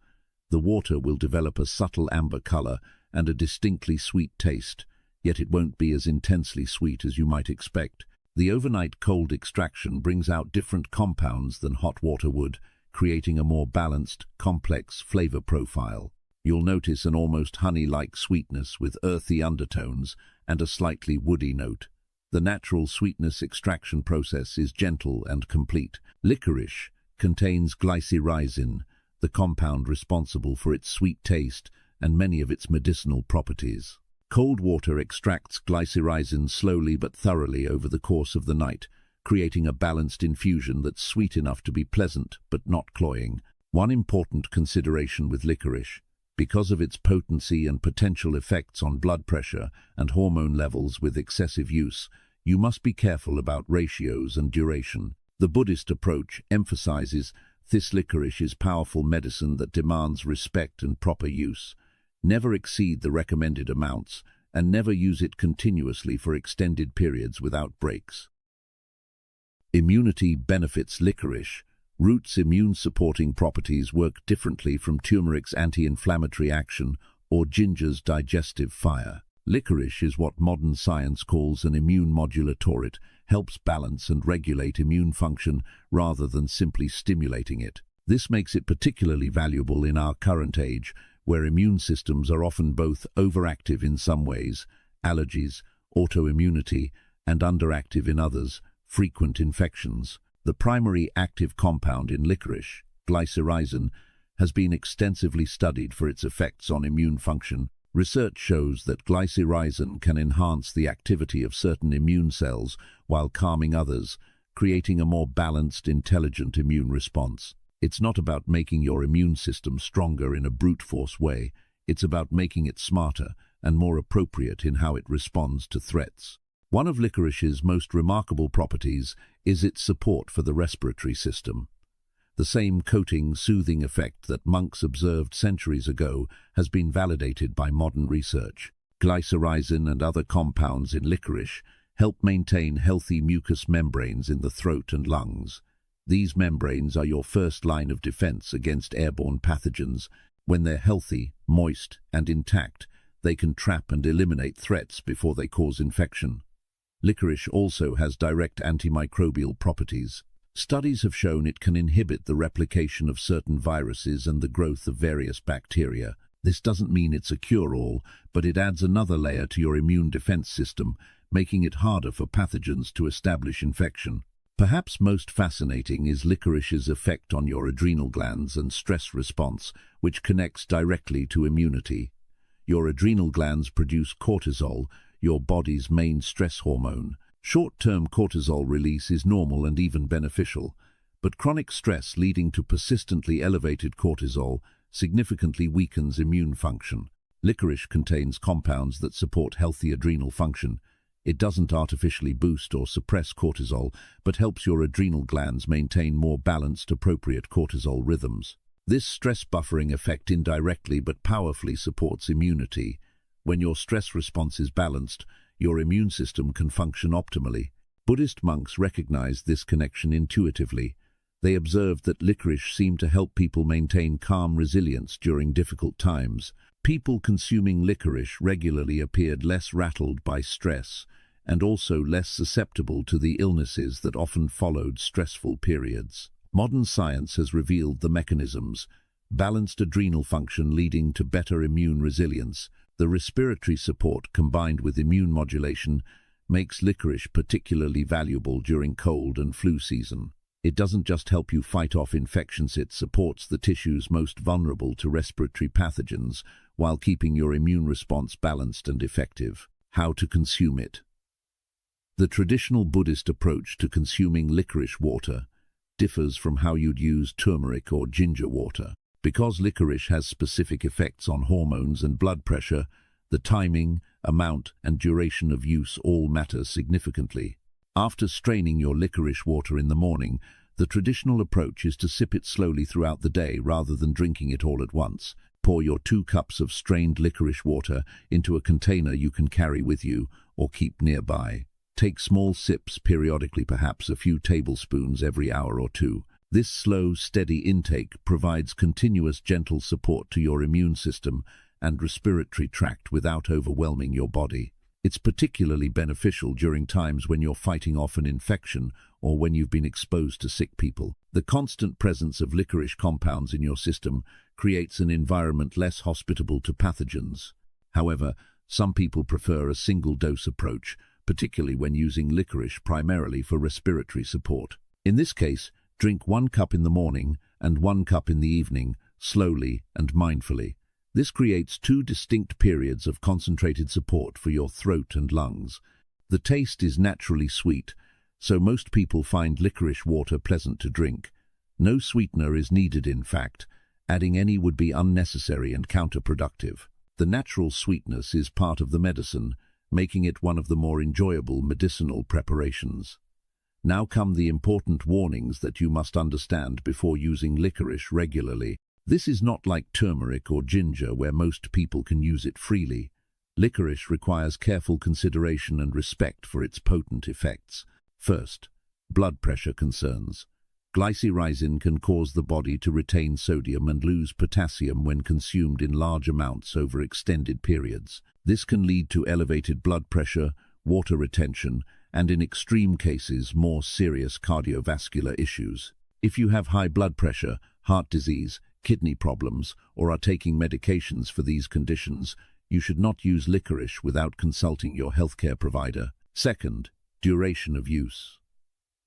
[SPEAKER 1] The water will develop a subtle amber color and a distinctly sweet taste, yet it won't be as intensely sweet as you might expect. The overnight cold extraction brings out different compounds than hot water would, creating a more balanced, complex flavor profile. You'll notice an almost honey-like sweetness with earthy undertones and a slightly woody note. The natural sweetness extraction process is gentle and complete. Licorice contains glycyrrhizin, the compound responsible for its sweet taste and many of its medicinal properties. Cold water extracts glycyrrhizin slowly but thoroughly over the course of the night, creating a balanced infusion that's sweet enough to be pleasant but not cloying. One important consideration with licorice: because of its potency and potential effects on blood pressure and hormone levels with excessive use, you must be careful about ratios and duration. The Buddhist approach emphasizes this licorice is powerful medicine that demands respect and proper use. Never exceed the recommended amounts, and never use it continuously for extended periods without breaks. Immunity benefits licorice. Root's immune-supporting properties work differently from turmeric's anti-inflammatory action or ginger's digestive fire. Licorice is what modern science calls an immune modulator. It helps balance and regulate immune function rather than simply stimulating it. This makes it particularly valuable in our current age, where immune systems are often both overactive in some ways, allergies, autoimmunity, and underactive in others, frequent infections. The primary active compound in licorice, glycyrrhizin, has been extensively studied for its effects on immune function. Research shows that glycyrrhizin can enhance the activity of certain immune cells while calming others, creating a more balanced, intelligent immune response. It's not about making your immune system stronger in a brute force way. It's about making it smarter and more appropriate in how it responds to threats. One of licorice's most remarkable properties is its support for the respiratory system. The same coating, soothing effect that monks observed centuries ago has been validated by modern research. Glycyrrhizin and other compounds in licorice help maintain healthy mucous membranes in the throat and lungs. These membranes are your first line of defense against airborne pathogens. When they're healthy, moist, and intact, they can trap and eliminate threats before they cause infection. Licorice also has direct antimicrobial properties. Studies have shown it can inhibit the replication of certain viruses and the growth of various bacteria. This doesn't mean it's a cure-all, but it adds another layer to your immune defense system, making it harder for pathogens to establish infection. Perhaps most fascinating is licorice's effect on your adrenal glands and stress response, which connects directly to immunity. Your adrenal glands produce cortisol, your body's main stress hormone. Short-term cortisol release is normal and even beneficial, but chronic stress leading to persistently elevated cortisol significantly weakens immune function. Licorice contains compounds that support healthy adrenal function. It doesn't artificially boost or suppress cortisol, but helps your adrenal glands maintain more balanced, appropriate cortisol rhythms. This stress buffering effect indirectly but powerfully supports immunity. When your stress response is balanced, your immune system can function optimally. Buddhist monks recognized this connection intuitively. They observed that licorice seemed to help people maintain calm resilience during difficult times. People consuming licorice regularly appeared less rattled by stress and also less susceptible to the illnesses that often followed stressful periods. Modern science has revealed the mechanisms: balanced adrenal function leading to better immune resilience. The respiratory support combined with immune modulation makes licorice particularly valuable during cold and flu season. It doesn't just help you fight off infections, it supports the tissues most vulnerable to respiratory pathogens while keeping your immune response balanced and effective. How to consume it. The traditional Buddhist approach to consuming licorice water differs from how you'd use turmeric or ginger water. Because licorice has specific effects on hormones and blood pressure, the timing, amount, and duration of use all matter significantly. After straining your licorice water in the morning, the traditional approach is to sip it slowly throughout the day rather than drinking it all at once. Pour your 2 cups of strained licorice water into a container you can carry with you or keep nearby. Take small sips periodically, perhaps a few tablespoons every hour or two. This slow, steady intake provides continuous, gentle support to your immune system and respiratory tract without overwhelming your body. It's particularly beneficial during times when you're fighting off an infection or when you've been exposed to sick people. The constant presence of licorice compounds in your system creates an environment less hospitable to pathogens. However, some people prefer a single-dose approach, particularly when using licorice primarily for respiratory support. In this case, drink 1 cup in the morning and 1 cup in the evening, slowly and mindfully. This creates two distinct periods of concentrated support for your throat and lungs. The taste is naturally sweet, so most people find licorice water pleasant to drink. No sweetener is needed, in fact. Adding any would be unnecessary and counterproductive. The natural sweetness is part of the medicine, making it one of the more enjoyable medicinal preparations. Now come the important warnings that you must understand before using licorice regularly. This is not like turmeric or ginger, where most people can use it freely. Licorice requires careful consideration and respect for its potent effects. First, blood pressure concerns. Glycyrrhizin can cause the body to retain sodium and lose potassium when consumed in large amounts over extended periods. This can lead to elevated blood pressure, water retention, and in extreme cases, more serious cardiovascular issues. If you have high blood pressure, heart disease, kidney problems, or are taking medications for these conditions, you should not use licorice without consulting your healthcare provider. Second, duration of use.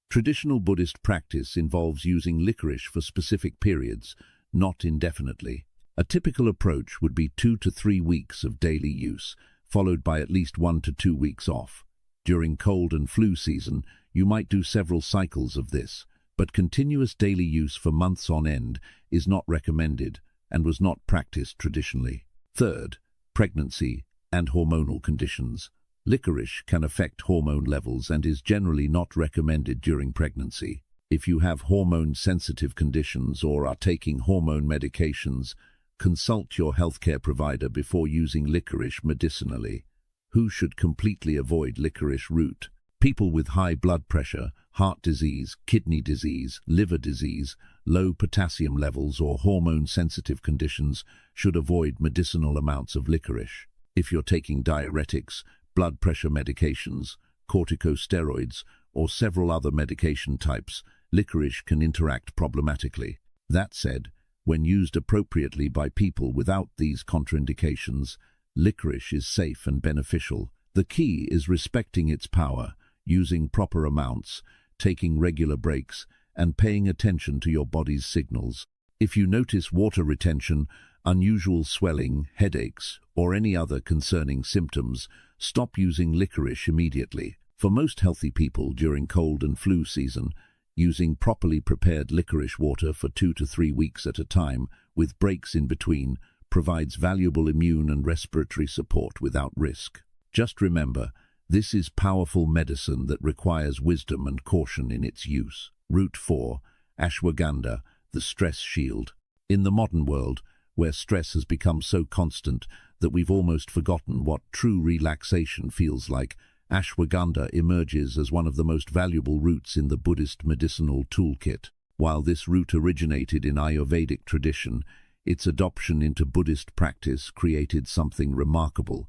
[SPEAKER 1] Traditional Buddhist practice involves using licorice for specific periods, not indefinitely. A typical approach would be 2 to 3 weeks of daily use, followed by at least 1 to 2 weeks off. During cold and flu season, you might do several cycles of this, but continuous daily use for months on end is not recommended and was not practiced traditionally. Third, pregnancy and hormonal conditions. Licorice can affect hormone levels and is generally not recommended during pregnancy. If you have hormone-sensitive conditions or are taking hormone medications, consult your healthcare provider before using licorice medicinally. Who should completely avoid licorice root? People with high blood pressure, heart disease, kidney disease, liver disease, low potassium levels, or hormone-sensitive conditions should avoid medicinal amounts of licorice. If you're taking diuretics, blood pressure medications, corticosteroids, or several other medication types, licorice can interact problematically. That said, when used appropriately by people without these contraindications, licorice is safe and beneficial. The key is respecting its power, using proper amounts, taking regular breaks, and paying attention to your body's signals. If you notice water retention, unusual swelling, headaches, or any other concerning symptoms, stop using licorice immediately. For most healthy people during cold and flu season, using properly prepared licorice water for 2 to 3 weeks at a time, with breaks in between, provides valuable immune and respiratory support without risk. Just remember, this is powerful medicine that requires wisdom and caution in its use. Route 4. Ashwagandha, the stress shield. In the modern world, where stress has become so constant that we've almost forgotten what true relaxation feels like, ashwagandha emerges as one of the most valuable roots in the Buddhist medicinal toolkit. While this root originated in Ayurvedic tradition, its adoption into Buddhist practice created something remarkable: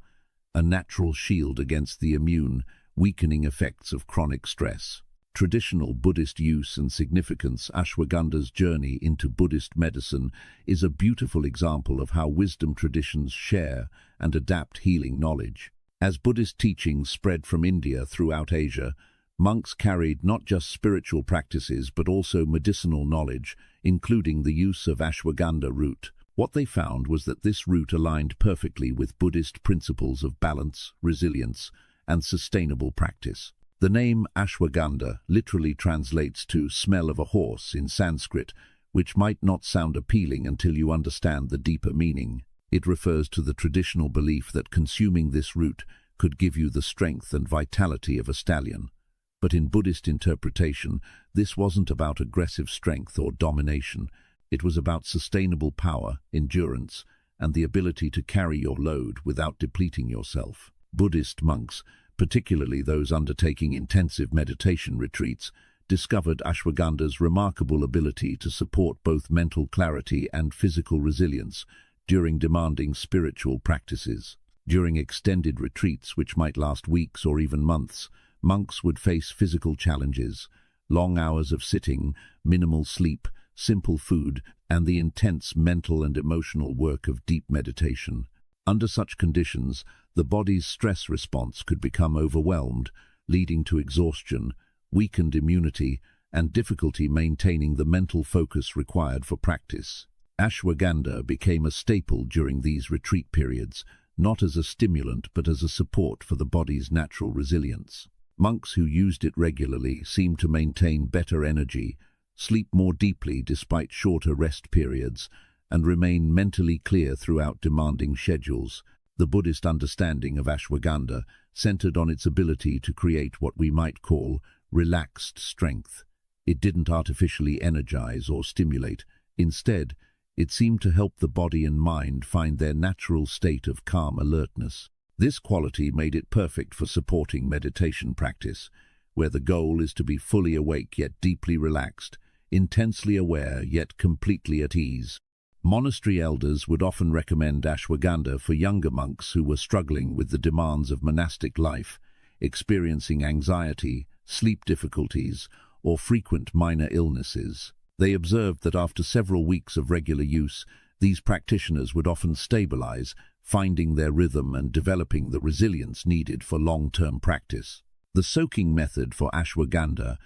[SPEAKER 1] a natural shield against the immune, weakening effects of chronic stress. Traditional Buddhist use and significance. Ashwagandha's journey into Buddhist medicine is a beautiful example of how wisdom traditions share and adapt healing knowledge. As Buddhist teachings spread from India throughout Asia, monks carried not just spiritual practices but also medicinal knowledge, including the use of ashwagandha root. What they found was that this root aligned perfectly with Buddhist principles of balance, resilience, and sustainable practice. The name ashwagandha literally translates to smell of a horse in Sanskrit, which might not sound appealing until you understand the deeper meaning. It refers to the traditional belief that consuming this root could give you the strength and vitality of a stallion. But in Buddhist interpretation, this wasn't about aggressive strength or domination. It was about sustainable power, endurance, and the ability to carry your load without depleting yourself. Buddhist monks, particularly those undertaking intensive meditation retreats, discovered ashwagandha's remarkable ability to support both mental clarity and physical resilience during demanding spiritual practices. During extended retreats, which might last weeks or even months, monks would face physical challenges: long hours of sitting, minimal sleep, simple food, and the intense mental and emotional work of deep meditation. Under such conditions, the body's stress response could become overwhelmed, leading to exhaustion, weakened immunity, and difficulty maintaining the mental focus required for practice. Ashwagandha became a staple during these retreat periods, not as a stimulant but as a support for the body's natural resilience. Monks who used it regularly seemed to maintain better energy, sleep more deeply despite shorter rest periods, and remain mentally clear throughout demanding schedules. The Buddhist understanding of ashwagandha centered on its ability to create what we might call relaxed strength. It didn't artificially energize or stimulate. Instead, it seemed to help the body and mind find their natural state of calm alertness. This quality made it perfect for supporting meditation practice, where the goal is to be fully awake yet deeply relaxed, intensely aware yet completely at ease. Monastery elders would often recommend ashwagandha for younger monks who were struggling with the demands of monastic life, experiencing anxiety, sleep difficulties, or frequent minor illnesses. They observed that after several weeks of regular use, these practitioners would often stabilize, finding their rhythm and developing the resilience needed for long-term practice. The soaking method for ashwagandha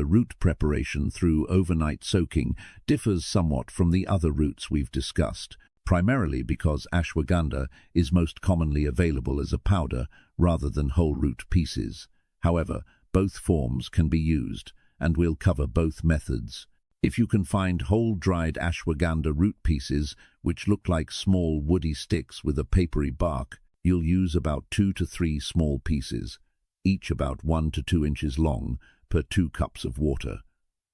[SPEAKER 1] root preparation through overnight soaking, differs somewhat from the other roots we've discussed, primarily because ashwagandha is most commonly available as a powder rather than whole root pieces. However, both forms can be used, and we'll cover both methods. If you can find whole dried ashwagandha root pieces, which look like small woody sticks with a papery bark, you'll use about 2 to 3 small pieces, each about 1 to 2 inches long, per 2 cups of water.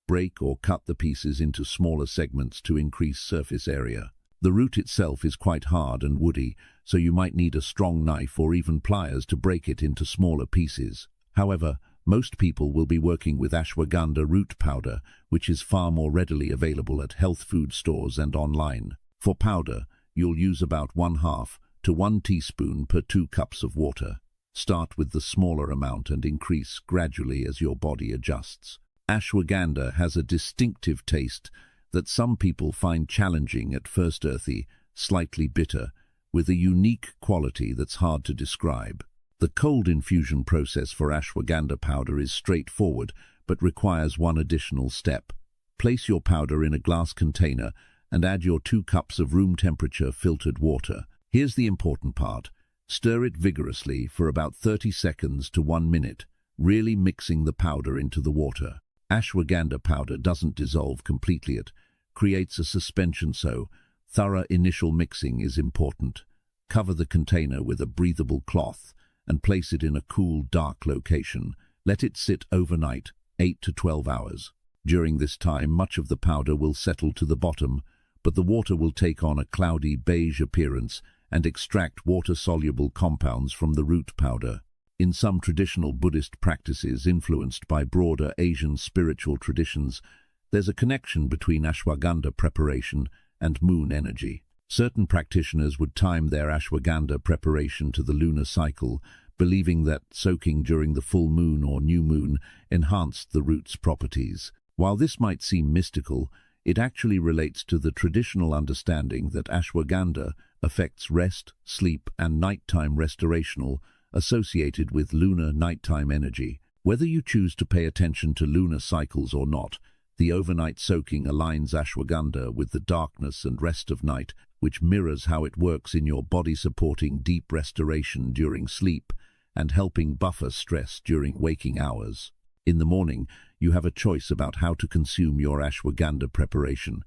[SPEAKER 1] Break or cut the pieces into smaller segments to increase surface area. The root itself is quite hard and woody, so you might need a strong knife or even pliers to break it into smaller pieces. However, most people will be working with ashwagandha root powder, which is far more readily available at health food stores and online. For powder, you'll use about 1/2 to 1 teaspoon per 2 cups of water. Start with the smaller amount and increase gradually as your body adjusts. Ashwagandha has a distinctive taste that some people find challenging at first, earthy, slightly bitter, with a unique quality that's hard to describe. The cold infusion process for ashwagandha powder is straightforward, but requires one additional step. Place your powder in a glass container and add your 2 cups of room temperature filtered water. Here's the important part. Stir it vigorously for about 30 seconds to 1 minute, really mixing the powder into the water. Ashwagandha powder doesn't dissolve completely, it creates a suspension, so thorough initial mixing is important. Cover the container with a breathable cloth and place it in a cool, dark location. Let it sit overnight, 8 to 12 hours. During this time, much of the powder will settle to the bottom, but the water will take on a cloudy beige appearance and extract water-soluble compounds from the root powder. In some traditional Buddhist practices influenced by broader Asian spiritual traditions, there's a connection between ashwagandha preparation and moon energy. Certain practitioners would time their ashwagandha preparation to the lunar cycle, believing that soaking during the full moon or new moon enhanced the root's properties. While this might seem mystical, it actually relates to the traditional understanding that ashwagandha affects rest, sleep, and nighttime restorational associated with lunar nighttime energy. Whether you choose to pay attention to lunar cycles or not, the overnight soaking aligns ashwagandha with the darkness and rest of night, which mirrors how it works in your body, supporting deep restoration during sleep and helping buffer stress during waking hours. In the morning, you have a choice about how to consume your ashwagandha preparation.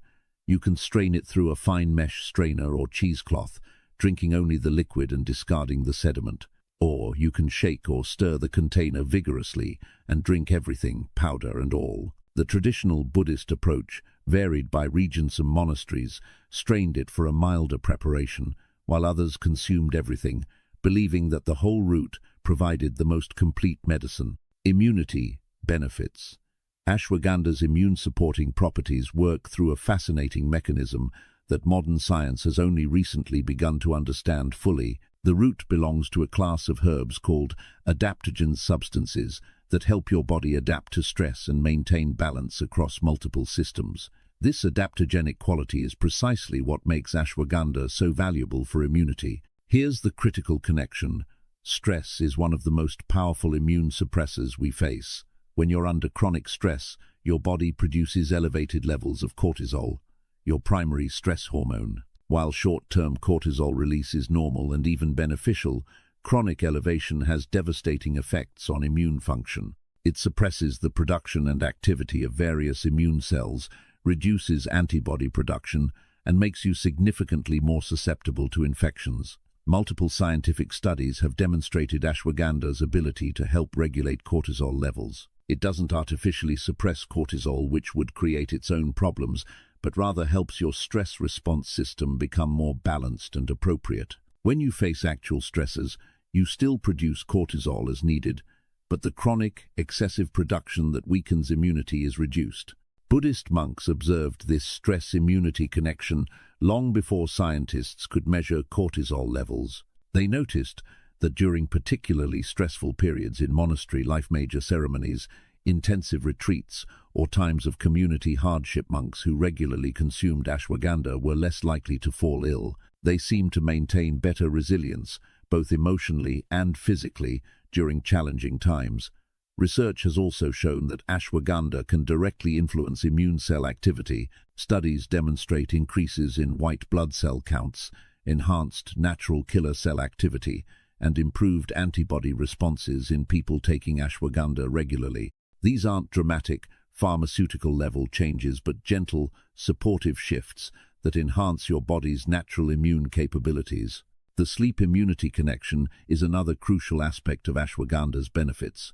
[SPEAKER 1] You can strain it through a fine mesh strainer or cheesecloth, drinking only the liquid and discarding the sediment. Or you can shake or stir the container vigorously and drink everything, powder and all. The traditional Buddhist approach, varied by regions and monasteries, strained it for a milder preparation, while others consumed everything, believing that the whole root provided the most complete medicine. Immunity benefits. Ashwagandha's immune-supporting properties work through a fascinating mechanism that modern science has only recently begun to understand fully. The root belongs to a class of herbs called adaptogen substances that help your body adapt to stress and maintain balance across multiple systems. This adaptogenic quality is precisely what makes ashwagandha so valuable for immunity. Here's the critical connection. Stress is one of the most powerful immune suppressors we face. When you're under chronic stress, your body produces elevated levels of cortisol, your primary stress hormone. While short-term cortisol release is normal and even beneficial, chronic elevation has devastating effects on immune function. It suppresses the production and activity of various immune cells, reduces antibody production, and makes you significantly more susceptible to infections. Multiple scientific studies have demonstrated ashwagandha's ability to help regulate cortisol levels. It doesn't artificially suppress cortisol, which would create its own problems, but rather helps your stress response system become more balanced and appropriate. When you face actual stresses, you still produce cortisol as needed, but the chronic, excessive production that weakens immunity is reduced. Buddhist monks observed this stress-immunity connection long before scientists could measure cortisol levels. They noticed that during particularly stressful periods in monastery life, major ceremonies, intensive retreats, or times of community hardship, monks who regularly consumed ashwagandha were less likely to fall ill. They seemed to maintain better resilience, both emotionally and physically, during challenging times. Research has also shown that ashwagandha can directly influence immune cell activity. Studies demonstrate increases in white blood cell counts, enhanced natural killer cell activity, and improved antibody responses in people taking ashwagandha regularly. These aren't dramatic, pharmaceutical-level changes, but gentle, supportive shifts that enhance your body's natural immune capabilities. The sleep-immunity connection is another crucial aspect of ashwagandha's benefits.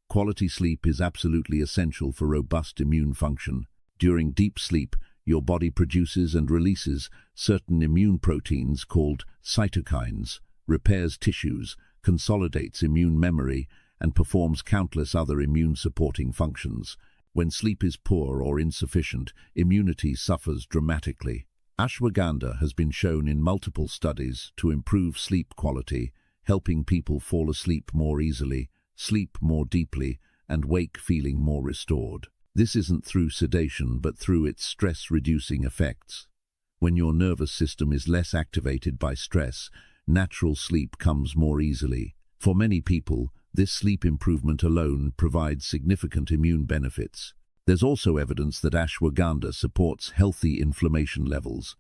[SPEAKER 1] Quality sleep is absolutely essential for robust immune function. During deep sleep, your body produces and releases certain immune proteins called cytokines, repairs tissues, consolidates immune memory, and performs countless other immune-supporting functions. When sleep is poor or insufficient, immunity suffers dramatically. Ashwagandha has been shown in multiple studies to improve sleep quality, helping people fall asleep more easily, sleep more deeply, and wake feeling more restored. This isn't through sedation, but through its stress-reducing effects. When your nervous system is less activated by stress, natural sleep comes more easily. For many people, this sleep improvement alone provides significant immune benefits. There's also evidence that ashwagandha supports healthy inflammation levels.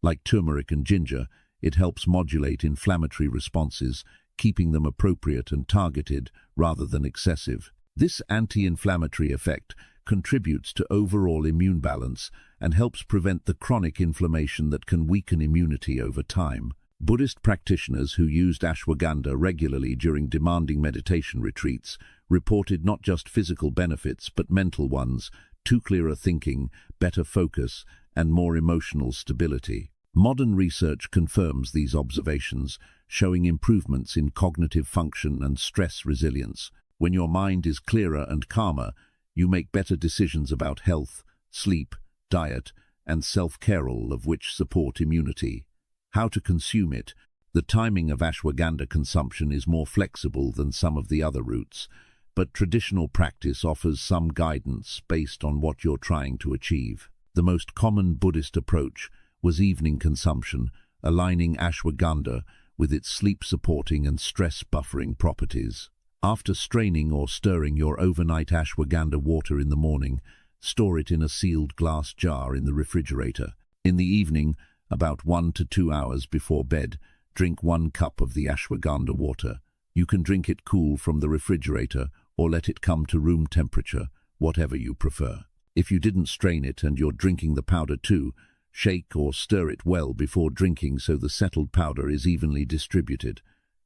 [SPEAKER 1] Like turmeric and ginger, it helps modulate inflammatory responses, keeping them appropriate and targeted rather than excessive. This anti-inflammatory effect contributes to overall immune balance and helps prevent the chronic inflammation that can weaken immunity over time. Buddhist practitioners who used ashwagandha regularly during demanding meditation retreats reported not just physical benefits but mental ones, too clearer thinking, better focus, and more emotional stability. Modern research confirms these observations, showing improvements in cognitive function and stress resilience. When your mind is clearer and calmer, you make better decisions about health, sleep, diet, and self-care, all of which support immunity. How to consume it. The timing of ashwagandha consumption is more flexible than some of the other routes, but traditional practice offers some guidance based on what you're trying to achieve. The most common Buddhist approach was evening consumption, aligning ashwagandha with its sleep-supporting and stress-buffering properties. After straining or stirring your overnight ashwagandha water in the morning, store it in a sealed glass jar in the refrigerator. In the evening, about 1 to 2 hours before bed, drink 1 cup of the ashwagandha water. You can drink it cool from the refrigerator or let it come to room temperature, whatever you prefer. If you didn't strain it and you're drinking the powder too, shake or stir it well before drinking so the settled powder is evenly distributed.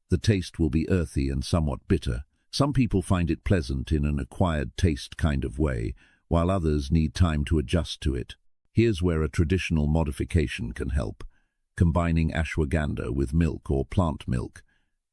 [SPEAKER 1] The taste will be earthy and somewhat bitter. Some people find it pleasant in an acquired taste kind of way, while others need time to adjust to it. Here's where a traditional modification can help. Combining ashwagandha with milk or plant milk.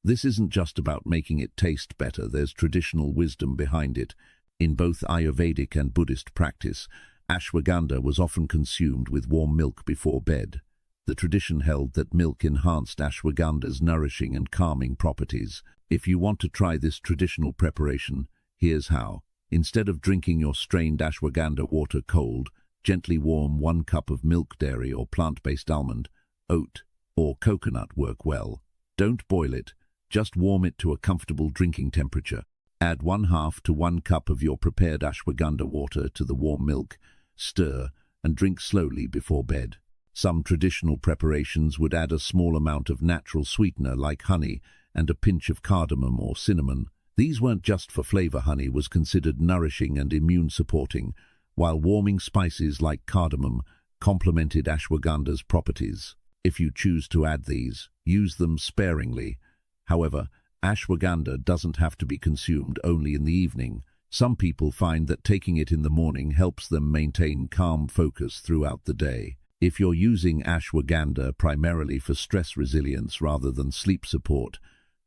[SPEAKER 1] This isn't just about making it taste better, there's traditional wisdom behind it. In both Ayurvedic and Buddhist practice, ashwagandha was often consumed with warm milk before bed. The tradition held that milk enhanced ashwagandha's nourishing and calming properties. If you want to try this traditional preparation, here's how. Instead of drinking your strained ashwagandha water cold, gently warm 1 cup of milk, dairy or plant-based almond, oat, or coconut work well. Don't boil it, just warm it to a comfortable drinking temperature. Add 1/2 to 1 cup of your prepared ashwagandha water to the warm milk, stir, and drink slowly before bed. Some traditional preparations would add a small amount of natural sweetener like honey and a pinch of cardamom or cinnamon. These weren't just for flavor. Honey was considered nourishing and immune-supporting, while warming spices like cardamom complemented ashwagandha's properties. If you choose to add these, use them sparingly. However, ashwagandha doesn't have to be consumed only in the evening. Some people find that taking it in the morning helps them maintain calm focus throughout the day. If you're using ashwagandha primarily for stress resilience rather than sleep support,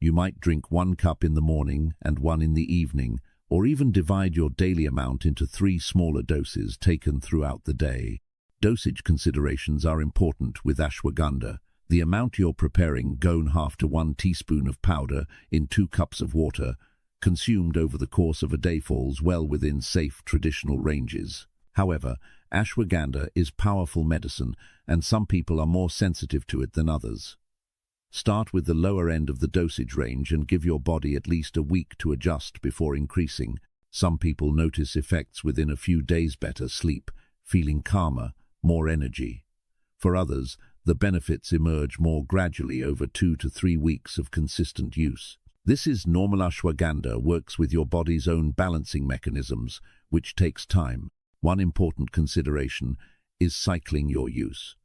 [SPEAKER 1] you might drink 1 cup in the morning and 1 in the evening, or even divide your daily amount into 3 smaller doses taken throughout the day. Dosage considerations are important with ashwagandha. The amount you're preparing, go 1/2 to 1 teaspoon of powder in 2 cups of water, consumed over the course of a day, falls well within safe traditional ranges. However, ashwagandha is powerful medicine, and some people are more sensitive to it than others. Start with the lower end of the dosage range and give your body at least a week to adjust before increasing. Some people notice effects within a few days: better sleep, feeling calmer, more energy. For others, the benefits emerge more gradually over 2 to 3 weeks of consistent use. This is normal. Ashwagandha works with your body's own balancing mechanisms, which takes time. One important consideration is cycling your use.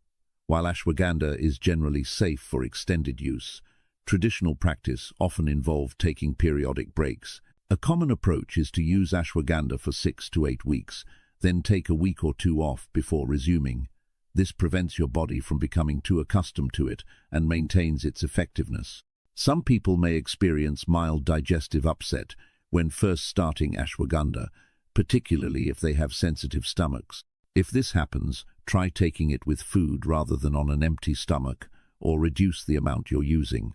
[SPEAKER 1] While ashwagandha is generally safe for extended use, traditional practice often involves taking periodic breaks. A common approach is to use ashwagandha for 6 to 8 weeks, then take a week or 2 off before resuming. This prevents your body from becoming too accustomed to it and maintains its effectiveness. Some people may experience mild digestive upset when first starting ashwagandha, particularly if they have sensitive stomachs. If this happens, try taking it with food rather than on an empty stomach, or reduce the amount you're using.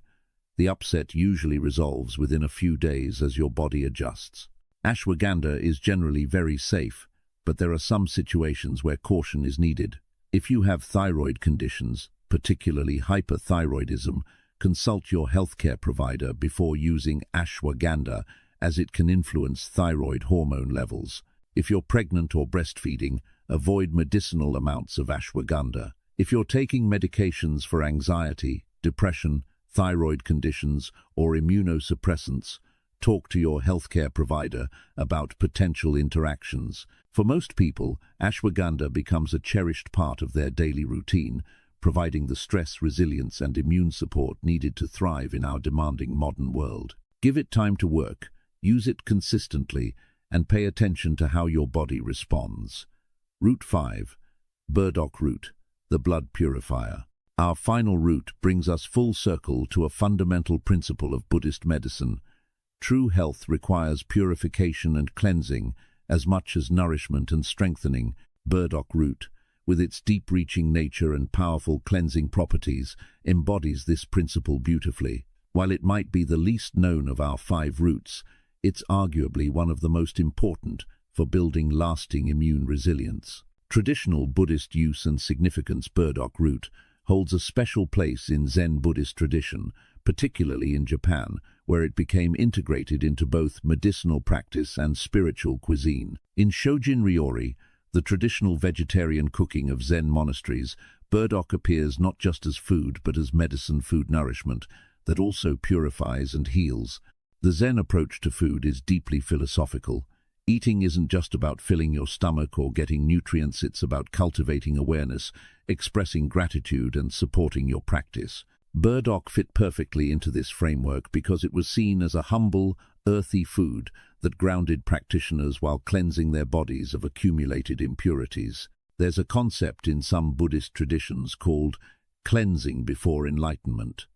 [SPEAKER 1] The upset usually resolves within a few days as your body adjusts. Ashwagandha is generally very safe, but there are some situations where caution is needed. If you have thyroid conditions, particularly hyperthyroidism, consult your healthcare provider before using ashwagandha, as it can influence thyroid hormone levels. If you're pregnant or breastfeeding, avoid medicinal amounts of ashwagandha. If you're taking medications for anxiety, depression, thyroid conditions, or immunosuppressants, talk to your healthcare provider about potential interactions. For most people, ashwagandha becomes a cherished part of their daily routine, providing the stress, resilience, and immune support needed to thrive in our demanding modern world. Give it time to work, use it consistently, and pay attention to how your body responds. Root 5. Burdock root, the blood purifier. Our final root brings us full circle to a fundamental principle of Buddhist medicine. True health requires purification and cleansing as much as nourishment and strengthening. Burdock root, with its deep-reaching nature and powerful cleansing properties, embodies this principle beautifully. While it might be the least known of our 5 roots, it's arguably one of the most important for building lasting immune resilience. Traditional Buddhist use and significance. Burdock root holds a special place in Zen Buddhist tradition, particularly in Japan, where it became integrated into both medicinal practice and spiritual cuisine. In Shojin Ryori, the traditional vegetarian cooking of Zen monasteries, burdock appears not just as food but as medicine, food nourishment that also purifies and heals. The Zen approach to food is deeply philosophical. Eating isn't just about filling your stomach or getting nutrients, it's about cultivating awareness, expressing gratitude, and supporting your practice. Burdock fit perfectly into this framework because it was seen as a humble, earthy food that grounded practitioners while cleansing their bodies of accumulated impurities. There's a concept in some Buddhist traditions called cleansing before enlightenment.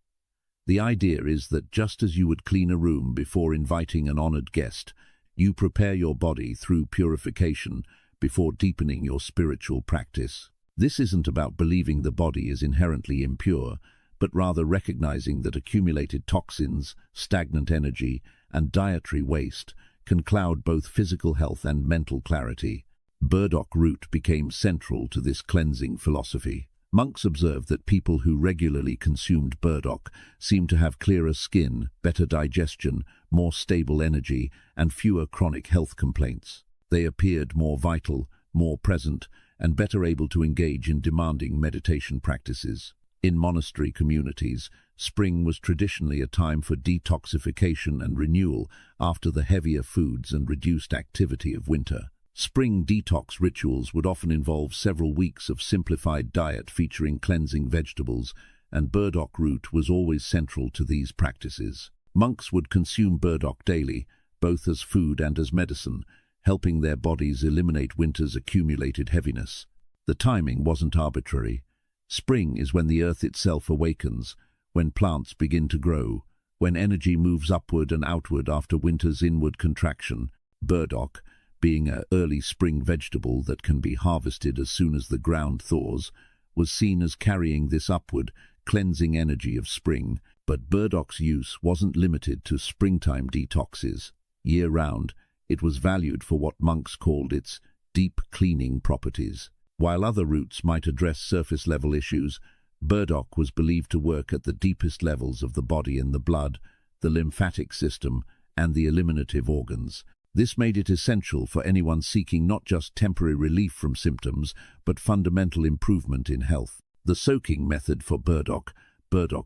[SPEAKER 1] The idea is that just as you would clean a room before inviting an honored guest, you prepare your body through purification before deepening your spiritual practice. This isn't about believing the body is inherently impure, but rather recognizing that accumulated toxins, stagnant energy, and dietary waste can cloud both physical health and mental clarity. Burdock root became central to this cleansing philosophy. Monks observed that people who regularly consumed burdock seemed to have clearer skin, better digestion, more stable energy, and fewer chronic health complaints. They appeared more vital, more present, and better able to engage in demanding meditation practices. In monastery communities, spring was traditionally a time for detoxification and renewal after the heavier foods and reduced activity of winter. Spring detox rituals would often involve several weeks of simplified diet featuring cleansing vegetables, and burdock root was always central to these practices. Monks would consume burdock daily, both as food and as medicine, helping their bodies eliminate winter's accumulated heaviness. The timing wasn't arbitrary. Spring is when the earth itself awakens, when plants begin to grow, when energy moves upward and outward after winter's inward contraction. Burdock, being an early spring vegetable that can be harvested as soon as the ground thaws, was seen as carrying this upward, cleansing energy of spring. But burdock's use wasn't limited to springtime detoxes. Year-round, it was valued for what monks called its deep cleaning properties. While other roots might address surface-level issues, burdock was believed to work at the deepest levels of the body in the blood, the lymphatic system, and the eliminative organs. This made it essential for anyone seeking not just temporary relief from symptoms, but fundamental improvement in health. The soaking method for burdock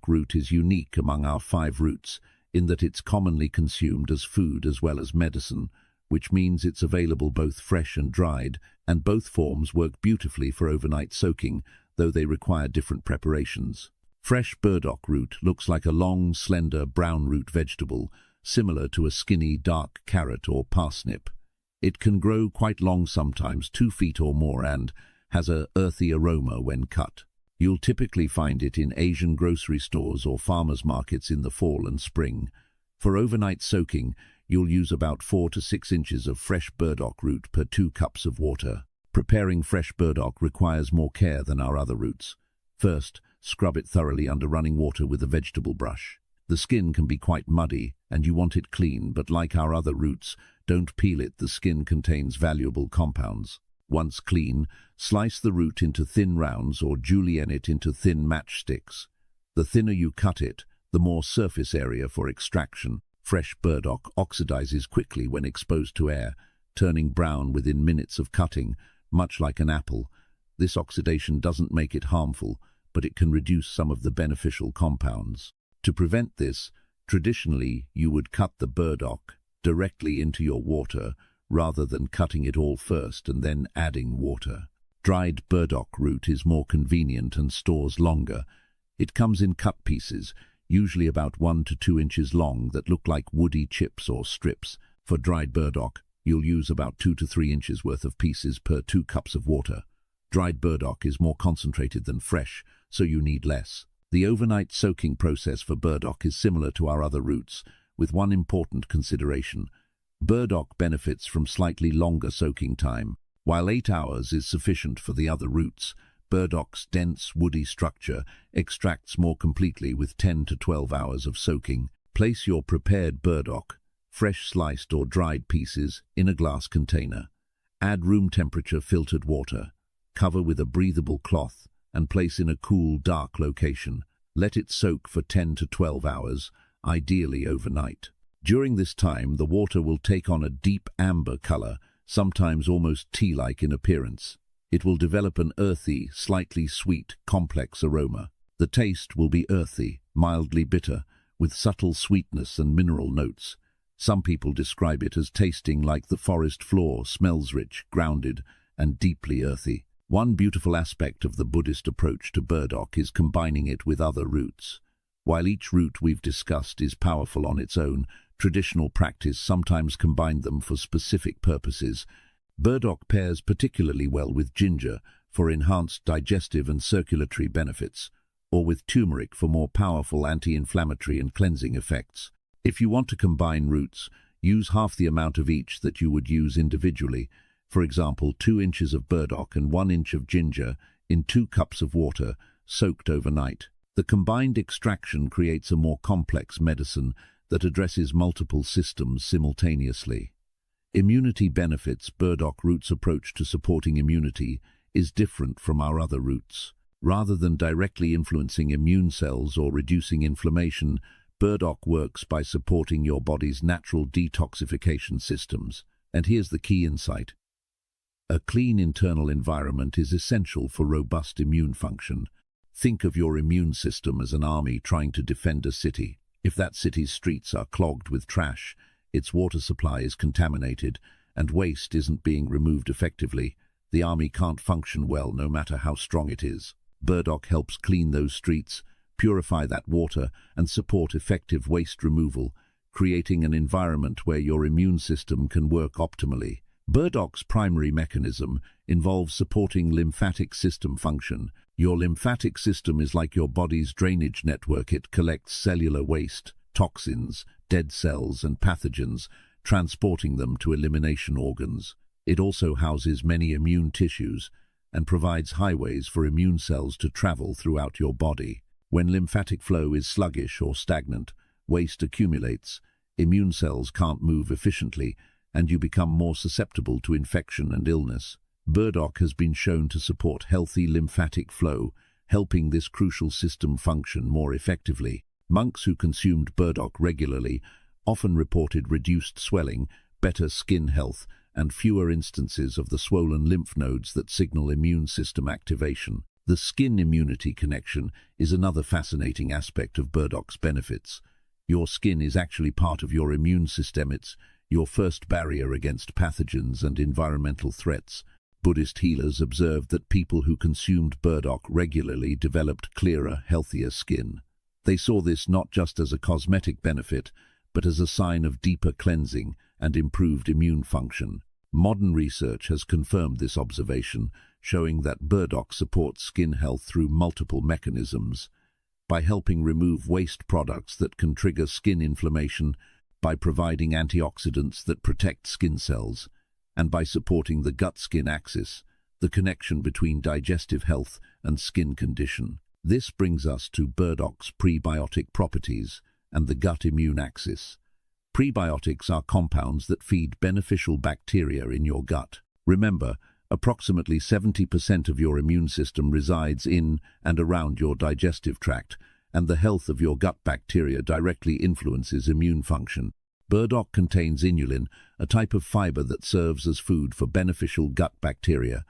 [SPEAKER 1] root is unique among our 5 roots, in that it's commonly consumed as food as well as medicine, which means it's available both fresh and dried, and both forms work beautifully for overnight soaking, though they require different preparations. Fresh burdock root looks like a long, slender, brown root vegetable, similar to a skinny, dark carrot or parsnip. It can grow quite long, sometimes 2 feet or more, and has an earthy aroma when cut. You'll typically find it in Asian grocery stores or farmers' markets in the fall and spring. For overnight soaking, you'll use about 4 to 6 inches of fresh burdock root per 2 cups of water. Preparing fresh burdock requires more care than our other roots. First, scrub it thoroughly under running water with a vegetable brush. The skin can be quite muddy, and you want it clean, but like our other roots, don't peel it. The skin contains valuable compounds. Once clean, slice the root into thin rounds or julienne it into thin matchsticks. The thinner you cut it, the more surface area for extraction. Fresh burdock oxidizes quickly when exposed to air, turning brown within minutes of cutting, much like an apple. This oxidation doesn't make it harmful, but it can reduce some of the beneficial compounds. To prevent this, traditionally you would cut the burdock directly into your water, rather than cutting it all first and then adding water. Dried burdock root is more convenient and stores longer. It comes in cut pieces, usually about 1 to 2 inches long, that look like woody chips or strips. For dried burdock, you'll use about 2 to 3 inches worth of pieces per 2 cups of water. Dried burdock is more concentrated than fresh, so you need less. The overnight soaking process for burdock is similar to our other roots, with one important consideration. Burdock benefits from slightly longer soaking time. While 8 hours is sufficient for the other roots, burdock's dense, woody structure extracts more completely with 10 to 12 hours of soaking. Place your prepared burdock, fresh sliced or dried pieces, in a glass container. Add room temperature filtered water. Cover with a breathable cloth and place in a cool, dark location. Let it soak for 10 to 12 hours, ideally overnight. During this time, the water will take on a deep amber color, sometimes almost tea-like in appearance. It will develop an earthy, slightly sweet, complex aroma. The taste will be earthy, mildly bitter, with subtle sweetness and mineral notes. Some people describe it as tasting like the forest floor, smells rich, grounded, and deeply earthy. One beautiful aspect of the Buddhist approach to burdock is combining it with other roots. While each root we've discussed is powerful on its own, traditional practice sometimes combined them for specific purposes. Burdock pairs particularly well with ginger for enhanced digestive and circulatory benefits, or with turmeric for more powerful anti-inflammatory and cleansing effects. If you want to combine roots, use half the amount of each that you would use individually. For example, 2 inches of burdock and 1 inch of ginger in 2 cups of water, soaked overnight. The combined extraction creates a more complex medicine that addresses multiple systems simultaneously. Immunity benefits. Burdock root's approach to supporting immunity is different from our other roots. Rather than directly influencing immune cells or reducing inflammation, burdock works by supporting your body's natural detoxification systems. And here's the key insight. A clean internal environment is essential for robust immune function. Think of your immune system as an army trying to defend a city. If that city's streets are clogged with trash, its water supply is contaminated, and waste isn't being removed effectively, the army can't function well no matter how strong it is. Burdock helps clean those streets, purify that water, and support effective waste removal, creating an environment where your immune system can work optimally. Burdock's primary mechanism involves supporting lymphatic system function. Your lymphatic system is like your body's drainage network. It collects cellular waste, toxins, dead cells, and pathogens, transporting them to elimination organs. It also houses many immune tissues and provides highways for immune cells to travel throughout your body. When lymphatic flow is sluggish or stagnant, waste accumulates, immune cells can't move efficiently, and you become more susceptible to infection and illness. Burdock has been shown to support healthy lymphatic flow, helping this crucial system function more effectively. Monks who consumed burdock regularly often reported reduced swelling, better skin health, and fewer instances of the swollen lymph nodes that signal immune system activation. The skin immunity connection is another fascinating aspect of burdock's benefits. Your skin is actually part of your immune system. It's your first barrier against pathogens and environmental threats. Buddhist healers observed that people who consumed burdock regularly developed clearer, healthier skin. They saw this not just as a cosmetic benefit, but as a sign of deeper cleansing and improved immune function. Modern research has confirmed this observation, showing that burdock supports skin health through multiple mechanisms. By helping remove waste products that can trigger skin inflammation, by providing antioxidants that protect skin cells, and by supporting the gut-skin axis, the connection between digestive health and skin condition. This brings us to burdock's prebiotic properties and the gut immune axis. Prebiotics are compounds that feed beneficial bacteria in your gut. Remember, approximately 70% of your immune system resides in and around your digestive tract, and the health of your gut bacteria directly influences immune function. Burdock contains inulin, a type of fiber that serves as food for beneficial gut bacteria.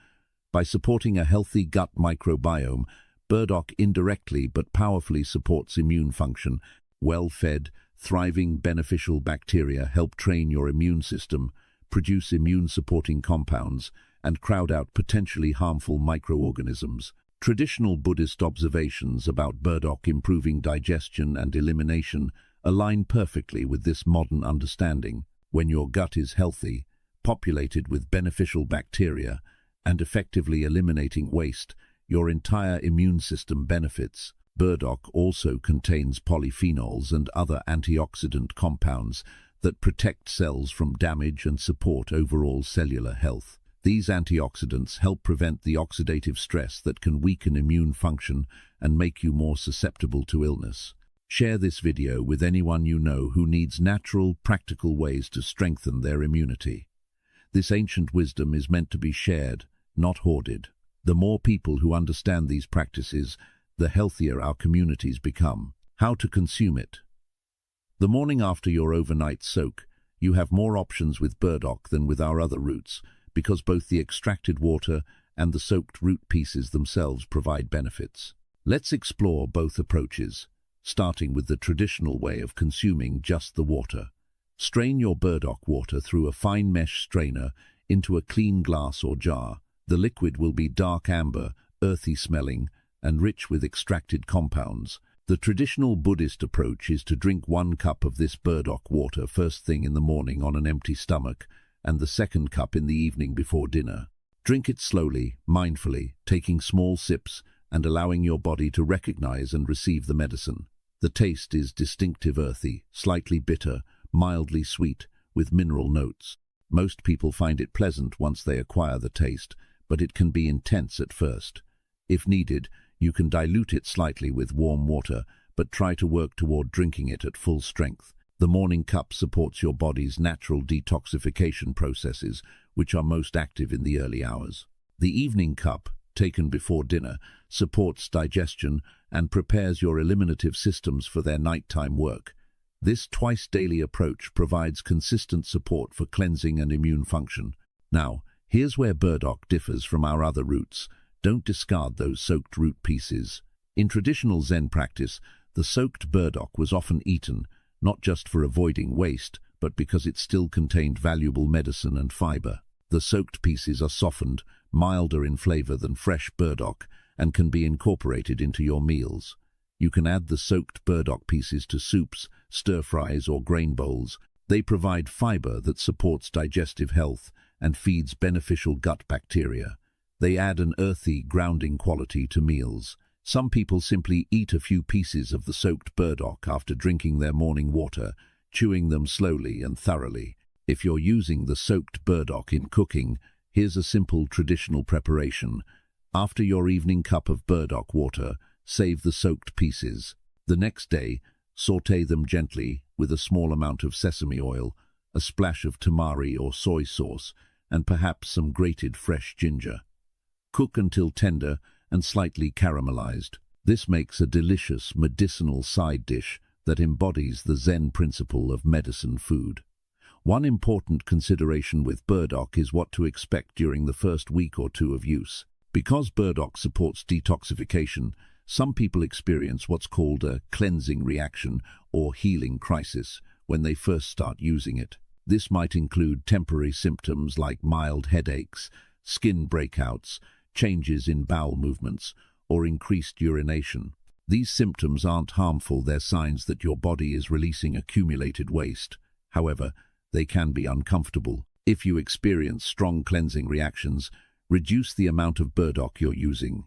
[SPEAKER 1] By supporting a healthy gut microbiome, burdock indirectly but powerfully supports immune function. Well-fed, thriving beneficial bacteria help train your immune system, produce immune-supporting compounds, and crowd out potentially harmful microorganisms. Traditional Buddhist observations about burdock improving digestion and elimination align perfectly with this modern understanding. When your gut is healthy, populated with beneficial bacteria, and effectively eliminating waste, your entire immune system benefits. Burdock also contains polyphenols and other antioxidant compounds that protect cells from damage and support overall cellular health. These antioxidants help prevent the oxidative stress that can weaken immune function and make you more susceptible to illness. Share this video with anyone you know who needs natural, practical ways to strengthen their immunity. This ancient wisdom is meant to be shared, not hoarded. The more people who understand these practices, the healthier our communities become. How to consume it. The morning after your overnight soak, you have more options with burdock than with our other roots, because both the extracted water and the soaked root pieces themselves provide benefits. Let's explore both approaches, starting with the traditional way of consuming just the water. Strain your burdock water through a fine mesh strainer into a clean glass or jar. The liquid will be dark amber, earthy smelling, and rich with extracted compounds. The traditional Buddhist approach is to drink 1 cup of this burdock water first thing in the morning on an empty stomach, and the second cup in the evening before dinner. Drink it slowly, mindfully, taking small sips and allowing your body to recognize and receive the medicine. The taste is distinctive earthy, slightly bitter, mildly sweet, with mineral notes. Most people find it pleasant once they acquire the taste, but it can be intense at first. If needed, you can dilute it slightly with warm water, but try to work toward drinking it at full strength. The morning cup supports your body's natural detoxification processes, which are most active in the early hours. The evening cup, taken before dinner, supports digestion and prepares your eliminative systems for their nighttime work. This twice-daily approach provides consistent support for cleansing and immune function. Now, Here's where burdock differs from our other roots. Don't discard those soaked root pieces. In traditional Zen practice, the soaked burdock was often eaten, not just for avoiding waste, but because it still contained valuable medicine and fiber. The soaked pieces are softened, milder in flavor than fresh burdock, and can be incorporated into your meals. You can add the soaked burdock pieces to soups, stir-fries, or grain bowls. They provide fiber that supports digestive health and feeds beneficial gut bacteria. They add an earthy, grounding quality to meals. Some people simply eat a few pieces of the soaked burdock after drinking their morning water, chewing them slowly and thoroughly. If you're using the soaked burdock in cooking, here's a simple traditional preparation. After your evening cup of burdock water, save the soaked pieces. The next day, sauté them gently with a small amount of sesame oil, a splash of tamari or soy sauce, and perhaps some grated fresh ginger. Cook until tender and slightly caramelized. This makes a delicious medicinal side dish that embodies the Zen principle of medicine food. One important consideration with burdock is what to expect during the first week or two of use. Because burdock supports detoxification, some people experience what's called a cleansing reaction or healing crisis when they first start using it. This might include temporary symptoms like mild headaches, skin breakouts, changes in bowel movements, or increased urination. These symptoms aren't harmful, they're signs that your body is releasing accumulated waste. However, they can be uncomfortable. If you experience strong cleansing reactions, reduce the amount of burdock you're using.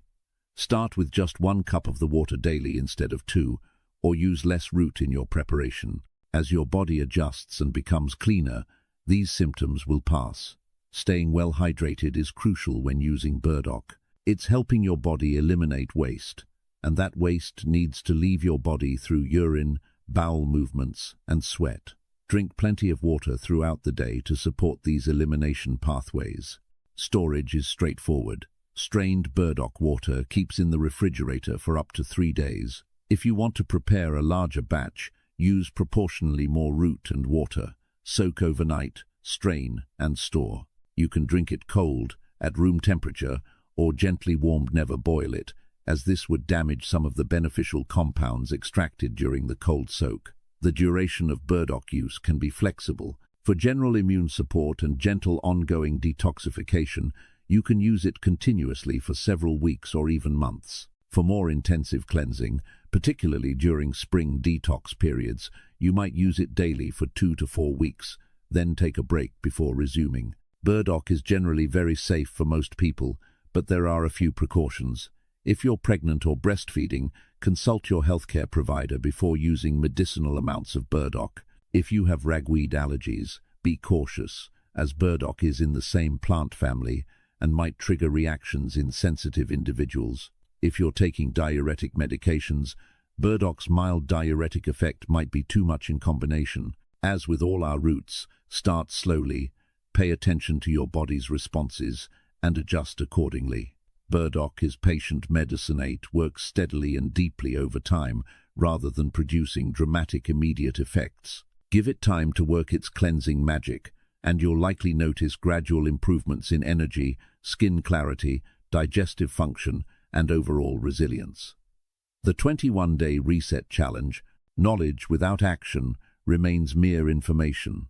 [SPEAKER 1] Start with just 1 cup of the water daily instead of 2, or use less root in your preparation. As your body adjusts and becomes cleaner, these symptoms will pass. Staying well hydrated is crucial when using burdock. It's helping your body eliminate waste, and that waste needs to leave your body through urine, bowel movements, and sweat. Drink plenty of water throughout the day to support these elimination pathways. Storage is straightforward. Strained burdock water keeps in the refrigerator for up to 3 days. If you want to prepare a larger batch, use proportionally more root and water. Soak overnight, strain, and store. You can drink it cold, at room temperature, or gently warmed. Never boil it, as this would damage some of the beneficial compounds extracted during the cold soak. The duration of burdock use can be flexible. For general immune support and gentle ongoing detoxification, you can use it continuously for several weeks or even months. For more intensive cleansing, particularly during spring detox periods, you might use it daily for 2 to 4 weeks, then take a break before resuming. Burdock is generally very safe for most people, but there are a few precautions. If you're pregnant or breastfeeding, consult your healthcare provider before using medicinal amounts of burdock. If you have ragweed allergies, be cautious, as burdock is in the same plant family and might trigger reactions in sensitive individuals. If you're taking diuretic medications, burdock's mild diuretic effect might be too much in combination. As with all our roots, start slowly, pay attention to your body's responses, and adjust accordingly. Burdock is patient medicine. It works steadily and deeply over time, rather than producing dramatic immediate effects. Give it time to work its cleansing magic, and you'll likely notice gradual improvements in energy, skin clarity, digestive function, and overall resilience. The 21-day reset challenge, knowledge without action, remains mere information.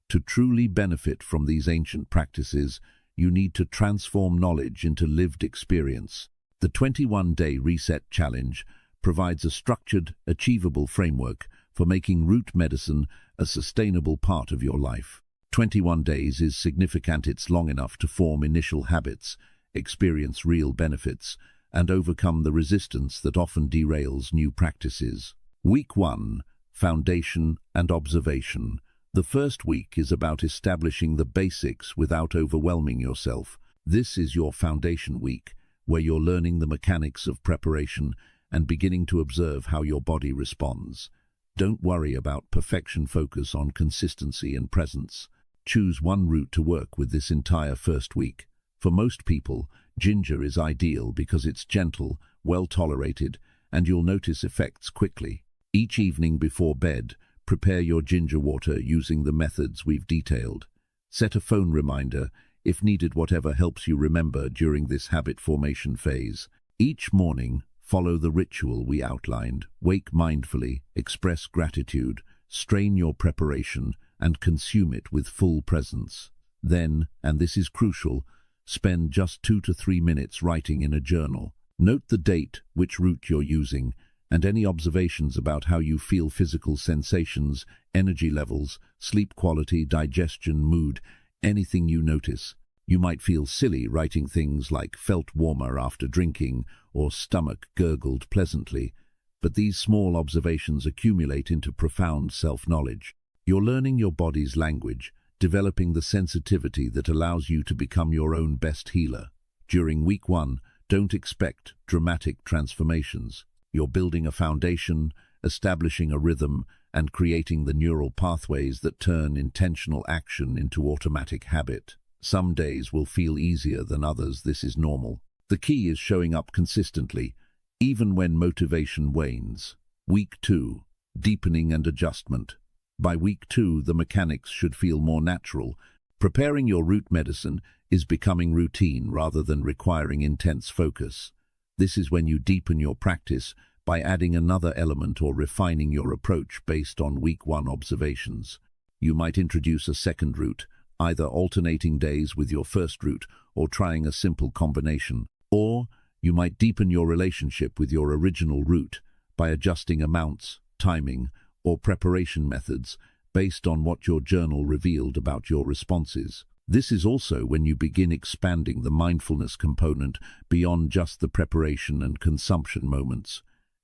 [SPEAKER 1] To truly benefit from these ancient practices, you need to transform knowledge into lived experience. The 21-day reset challenge provides a structured, achievable framework for making root medicine a sustainable part of your life. 21 days is significant. It's long enough to form initial habits, experience real benefits, and overcome the resistance that often derails new practices. Week 1. Foundation and observation. The first week is about establishing the basics without overwhelming yourself. This is your foundation week, where you're learning the mechanics of preparation and beginning to observe how your body responds. Don't worry about perfection, focus on consistency and presence. Choose one root to work with this entire first week. For most people, ginger is ideal because it's gentle, well tolerated, and you'll notice effects quickly. Each evening before bed, prepare your ginger water using the methods we've detailed. Set a phone reminder if needed whatever helps you remember during this habit formation phase. Each morning, follow the ritual we outlined. Wake mindfully, express gratitude, strain your preparation, and consume it with full presence. Then, and this is crucial, spend just 2 to 3 minutes writing in a journal. Note the date, which route you're using, and any observations about how you feel, physical sensations, energy levels, sleep quality, digestion, mood, anything you notice. You might feel silly writing things like felt warmer after drinking or stomach gurgled pleasantly, but these small observations accumulate into profound self-knowledge. You're learning your body's language, developing the sensitivity that allows you to become your own best healer. During week 1, don't expect dramatic transformations. You're building a foundation, establishing a rhythm, and creating the neural pathways that turn intentional action into automatic habit. Some days will feel easier than others. This is normal. The key is showing up consistently, even when motivation wanes. Week 2, deepening and adjustment. By week 2, the mechanics should feel more natural. Preparing your root medicine is becoming routine rather than requiring intense focus. This is when you deepen your practice by adding another element or refining your approach based on week 1 observations. You might introduce a second route, either alternating days with your first route or trying a simple combination. Or you might deepen your relationship with your original route by adjusting amounts, timing, or preparation methods based on what your journal revealed about your responses. This is also when you begin expanding the mindfulness component beyond just the preparation and consumption moments.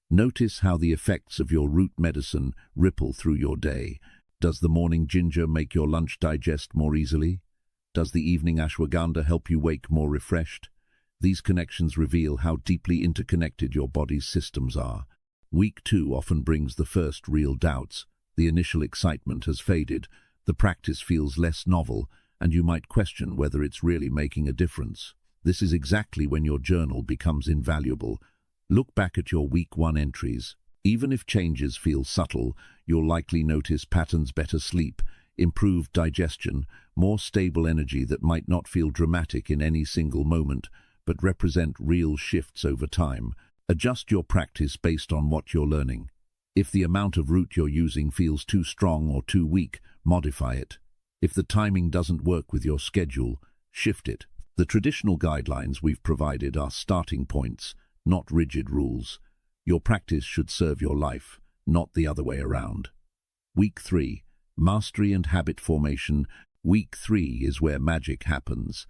[SPEAKER 1] Notice how the effects of your root medicine ripple through your day. Does the morning ginger make your lunch digest more easily? Does the evening ashwagandha help you wake more refreshed? These connections reveal how deeply interconnected your body's systems are. Week 2 often brings the first real doubts. The initial excitement has faded, the practice feels less novel, and you might question whether it's really making a difference. This is exactly when your journal becomes invaluable. Look back at your week 1 entries. Even if changes feel subtle, you'll likely notice patterns: better sleep, improved digestion, more stable energy that might not feel dramatic in any single moment, but represent real shifts over time. Adjust your practice based on what you're learning. If the amount of root you're using feels too strong or too weak, modify it. If the timing doesn't work with your schedule, shift it. The traditional guidelines we've provided are starting points, not rigid rules. Your practice should serve your life, not the other way around. Week 3, mastery and habit formation. Week 3 is where magic happens.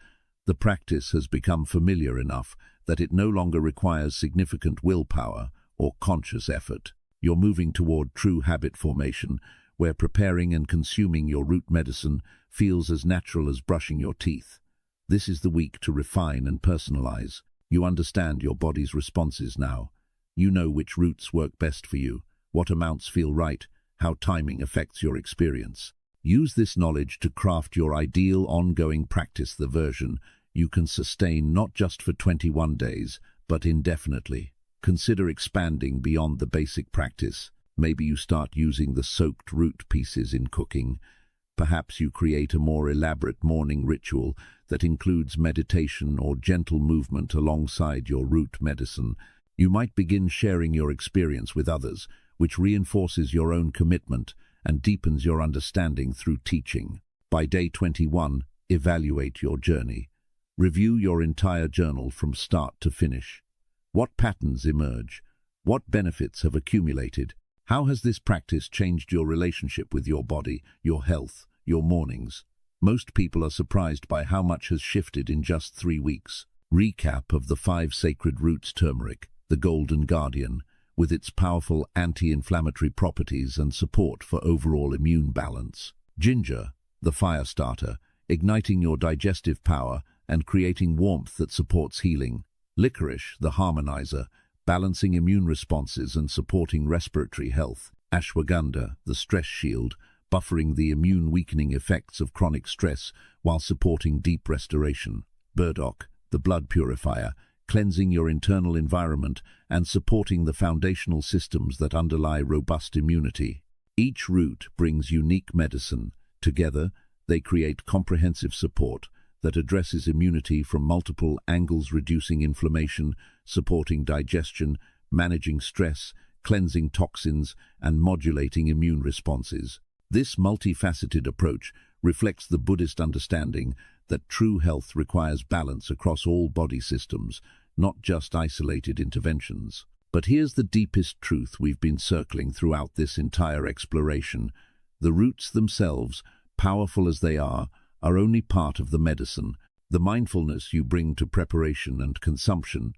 [SPEAKER 1] The practice has become familiar enough that it no longer requires significant willpower or conscious effort. You're moving toward true habit formation, where preparing and consuming your root medicine feels as natural as brushing your teeth. This is the week to refine and personalize. You understand your body's responses now. You know which roots work best for you, what amounts feel right, how timing affects your experience. Use this knowledge to craft your ideal ongoing practice, the version you can sustain not just for 21 days, but indefinitely. Consider expanding beyond the basic practice. Maybe you start using the soaked root pieces in cooking. Perhaps you create a more elaborate morning ritual that includes meditation or gentle movement alongside your root medicine. You might begin sharing your experience with others, which reinforces your own commitment and deepens your understanding through teaching. By day 21, evaluate your journey. Review your entire journal from start to finish. What patterns emerge? What benefits have accumulated? How has this practice changed your relationship with your body, your health, your mornings? Most people are surprised by how much has shifted in just 3 weeks. Recap of the 5 sacred roots. Turmeric, the golden guardian, with its powerful anti-inflammatory properties and support for overall immune balance. Ginger, the fire starter, igniting your digestive power and creating warmth that supports healing. Licorice, the harmonizer, balancing immune responses and supporting respiratory health. Ashwagandha, the stress shield, buffering the immune-weakening effects of chronic stress while supporting deep restoration. Burdock, the blood purifier, cleansing your internal environment and supporting the foundational systems that underlie robust immunity. Each root brings unique medicine. Together, they create comprehensive support that addresses immunity from multiple angles, reducing inflammation, supporting digestion, managing stress, cleansing toxins, and modulating immune responses. This multifaceted approach reflects the Buddhist understanding that true health requires balance across all body systems, not just isolated interventions. But here's the deepest truth we've been circling throughout this entire exploration. The roots themselves, powerful as they are only part of the medicine. The mindfulness you bring to preparation and consumption,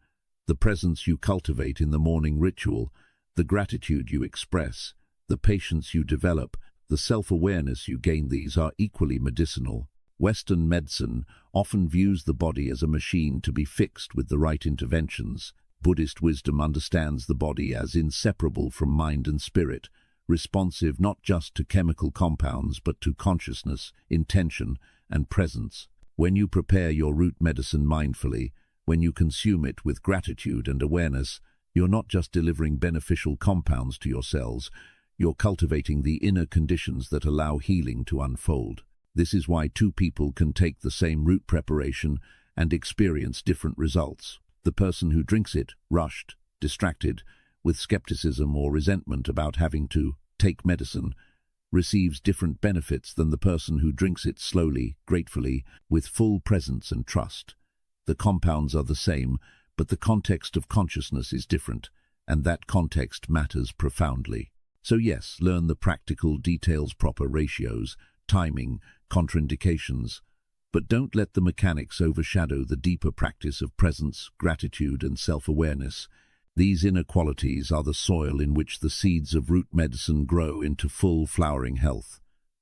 [SPEAKER 1] the presence you cultivate in the morning ritual, the gratitude you express, the patience you develop, the self-awareness you gain, these are equally medicinal. Western medicine often views the body as a machine to be fixed with the right interventions. Buddhist wisdom understands the body as inseparable from mind and spirit, responsive not just to chemical compounds but to consciousness, intention, and presence. When you prepare your root medicine mindfully, when you consume it with gratitude and awareness, you're not just delivering beneficial compounds to your cells, you're cultivating the inner conditions that allow healing to unfold. This is why two people can take the same root preparation and experience different results. The person who drinks it, rushed, distracted, with skepticism or resentment about having to take medicine, receives different benefits than the person who drinks it slowly, gratefully, with full presence and trust. The compounds are the same, but the context of consciousness is different, and that context matters profoundly. So yes, learn the practical details, proper ratios, timing, contraindications, but don't let the mechanics overshadow the deeper practice of presence, gratitude, and self-awareness. These inner qualities are the soil in which the seeds of root medicine grow into full flowering health.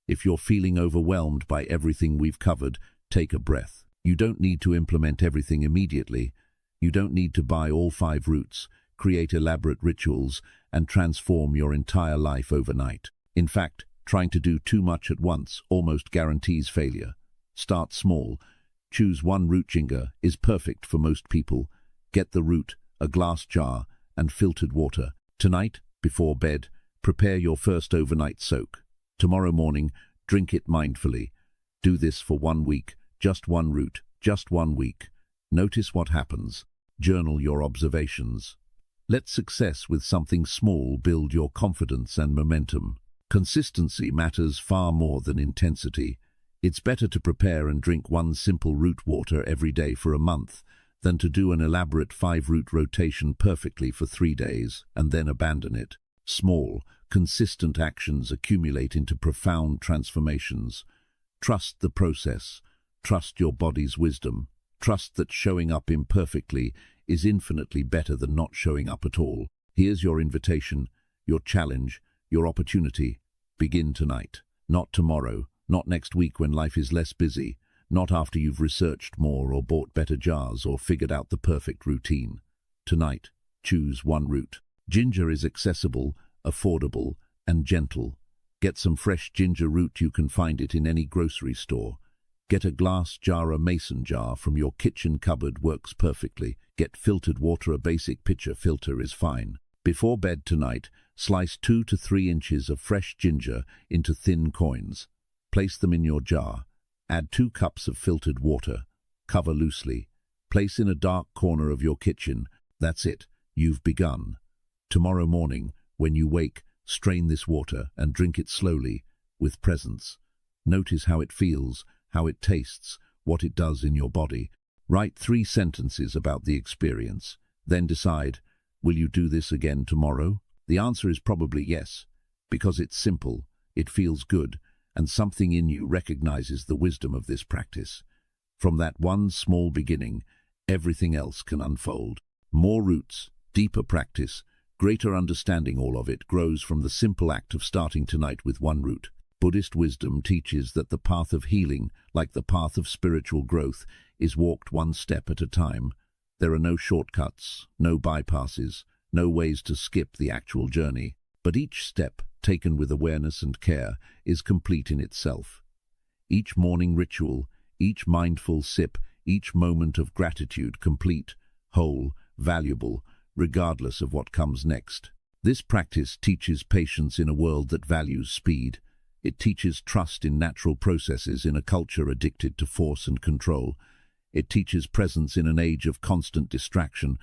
[SPEAKER 1] If you're feeling overwhelmed by everything we've covered, take a breath. You don't need to implement everything immediately. You don't need to buy all 5 roots, create elaborate rituals, and transform your entire life overnight. In fact, trying to do too much at once almost guarantees failure. Start small. Choose one root. Ginger is perfect for most people. Get the root, a glass jar, and filtered water. Tonight, before bed, prepare your first overnight soak. Tomorrow morning, drink it mindfully. Do this for 1 week, just one root, just 1 week. Notice what happens. Journal your observations. Let success with something small build your confidence and momentum. Consistency matters far more than intensity. It's better to prepare and drink one simple root water every day for a month than to do an elaborate 5-root rotation perfectly for 3 days and then abandon it. Small, consistent actions accumulate into profound transformations. Trust the process. Trust your body's wisdom. Trust that showing up imperfectly is infinitely better than not showing up at all. Here's your invitation, your challenge, your opportunity. Begin tonight, not tomorrow, not next week when life is less busy, not after you've researched more or bought better jars or figured out the perfect routine. Tonight, choose one root. Ginger is accessible, affordable, and gentle. Get some fresh ginger root. You can find it in any grocery store. Get a glass jar. A mason jar from your kitchen cupboard works perfectly. Get filtered water. A basic pitcher filter is fine. Before bed tonight, slice 2 to 3 inches of fresh ginger into thin coins. Place them in your jar. Add 2 cups of filtered water. Cover loosely. Place in a dark corner of your kitchen. That's it. You've begun. Tomorrow morning, when you wake, strain this water and drink it slowly, with presence. Notice how it feels, how it tastes, what it does in your body. Write 3 sentences about the experience. Then decide, will you do this again tomorrow? The answer is probably yes, because it's simple, it feels good, and something in you recognizes the wisdom of this practice. From that one small beginning, everything else can unfold. More roots, deeper practice, greater understanding, all of it grows from the simple act of starting tonight with one root. Buddhist wisdom teaches that the path of healing, like the path of spiritual growth, is walked one step at a time. There are no shortcuts, no bypasses, no ways to skip the actual journey. But each step, taken with awareness and care, is complete in itself. Each morning ritual, each mindful sip, each moment of gratitude, complete, whole, valuable, regardless of what comes next. This practice teaches patience in a world that values speed. It teaches trust in natural processes in a culture addicted to force and control. It teaches presence in an age of constant distraction.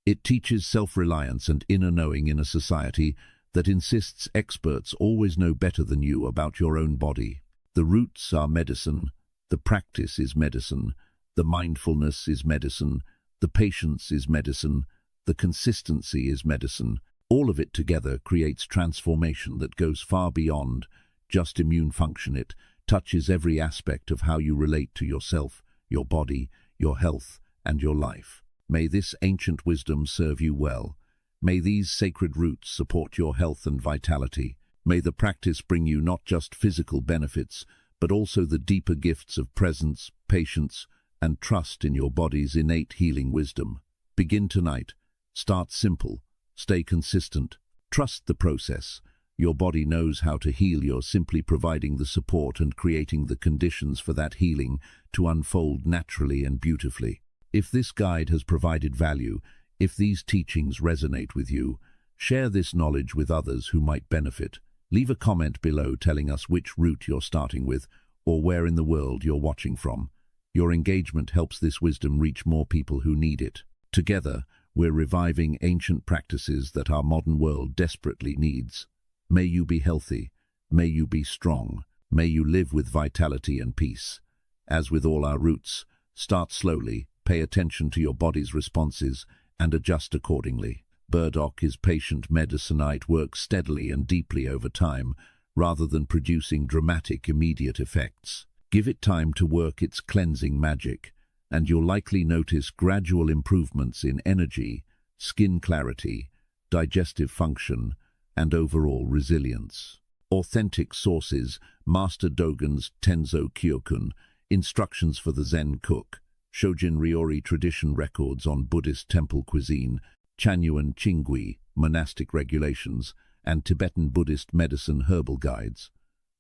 [SPEAKER 1] It teaches self-reliance and inner knowing in a society that insists experts always know better than you about your own body. The roots are medicine, the practice is medicine, the mindfulness is medicine, the patience is medicine, the consistency is medicine. All of it together creates transformation that goes far beyond just immune function. It touches every aspect of how you relate to yourself, your body, your health, and your life. May this ancient wisdom serve you well. May these sacred roots support your health and vitality. May the practice bring you not just physical benefits, but also the deeper gifts of presence, patience, and trust in your body's innate healing wisdom. Begin tonight. Start simple. Stay consistent. Trust the process. Your body knows how to heal. You're simply providing the support and creating the conditions for that healing to unfold naturally and beautifully. If this guide has provided value, if these teachings resonate with you, share this knowledge with others who might benefit. Leave a comment below telling us which route you're starting with or where in the world you're watching from. Your engagement helps this wisdom reach more people who need it. Together, we're reviving ancient practices that our modern world desperately needs. May you be healthy. May you be strong. May you live with vitality and peace. As with all our roots, start slowly, pay attention to your body's responses, and adjust accordingly. Burdock is patient medicine. It works steadily and deeply over time, rather than producing dramatic immediate effects. Give it time to work its cleansing magic, and you'll likely notice gradual improvements in energy, skin clarity, digestive function, and overall resilience. Authentic sources: Master Dogen's Tenzo Kyokun, Instructions for the Zen Cook, Shojin Ryori Tradition Records on Buddhist Temple Cuisine, Chanyuan Chingui, Monastic Regulations, and Tibetan Buddhist Medicine Herbal Guides.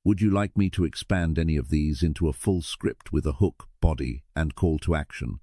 [SPEAKER 1] Would you like me to expand any of these into a full script with a hook, body, and call to action?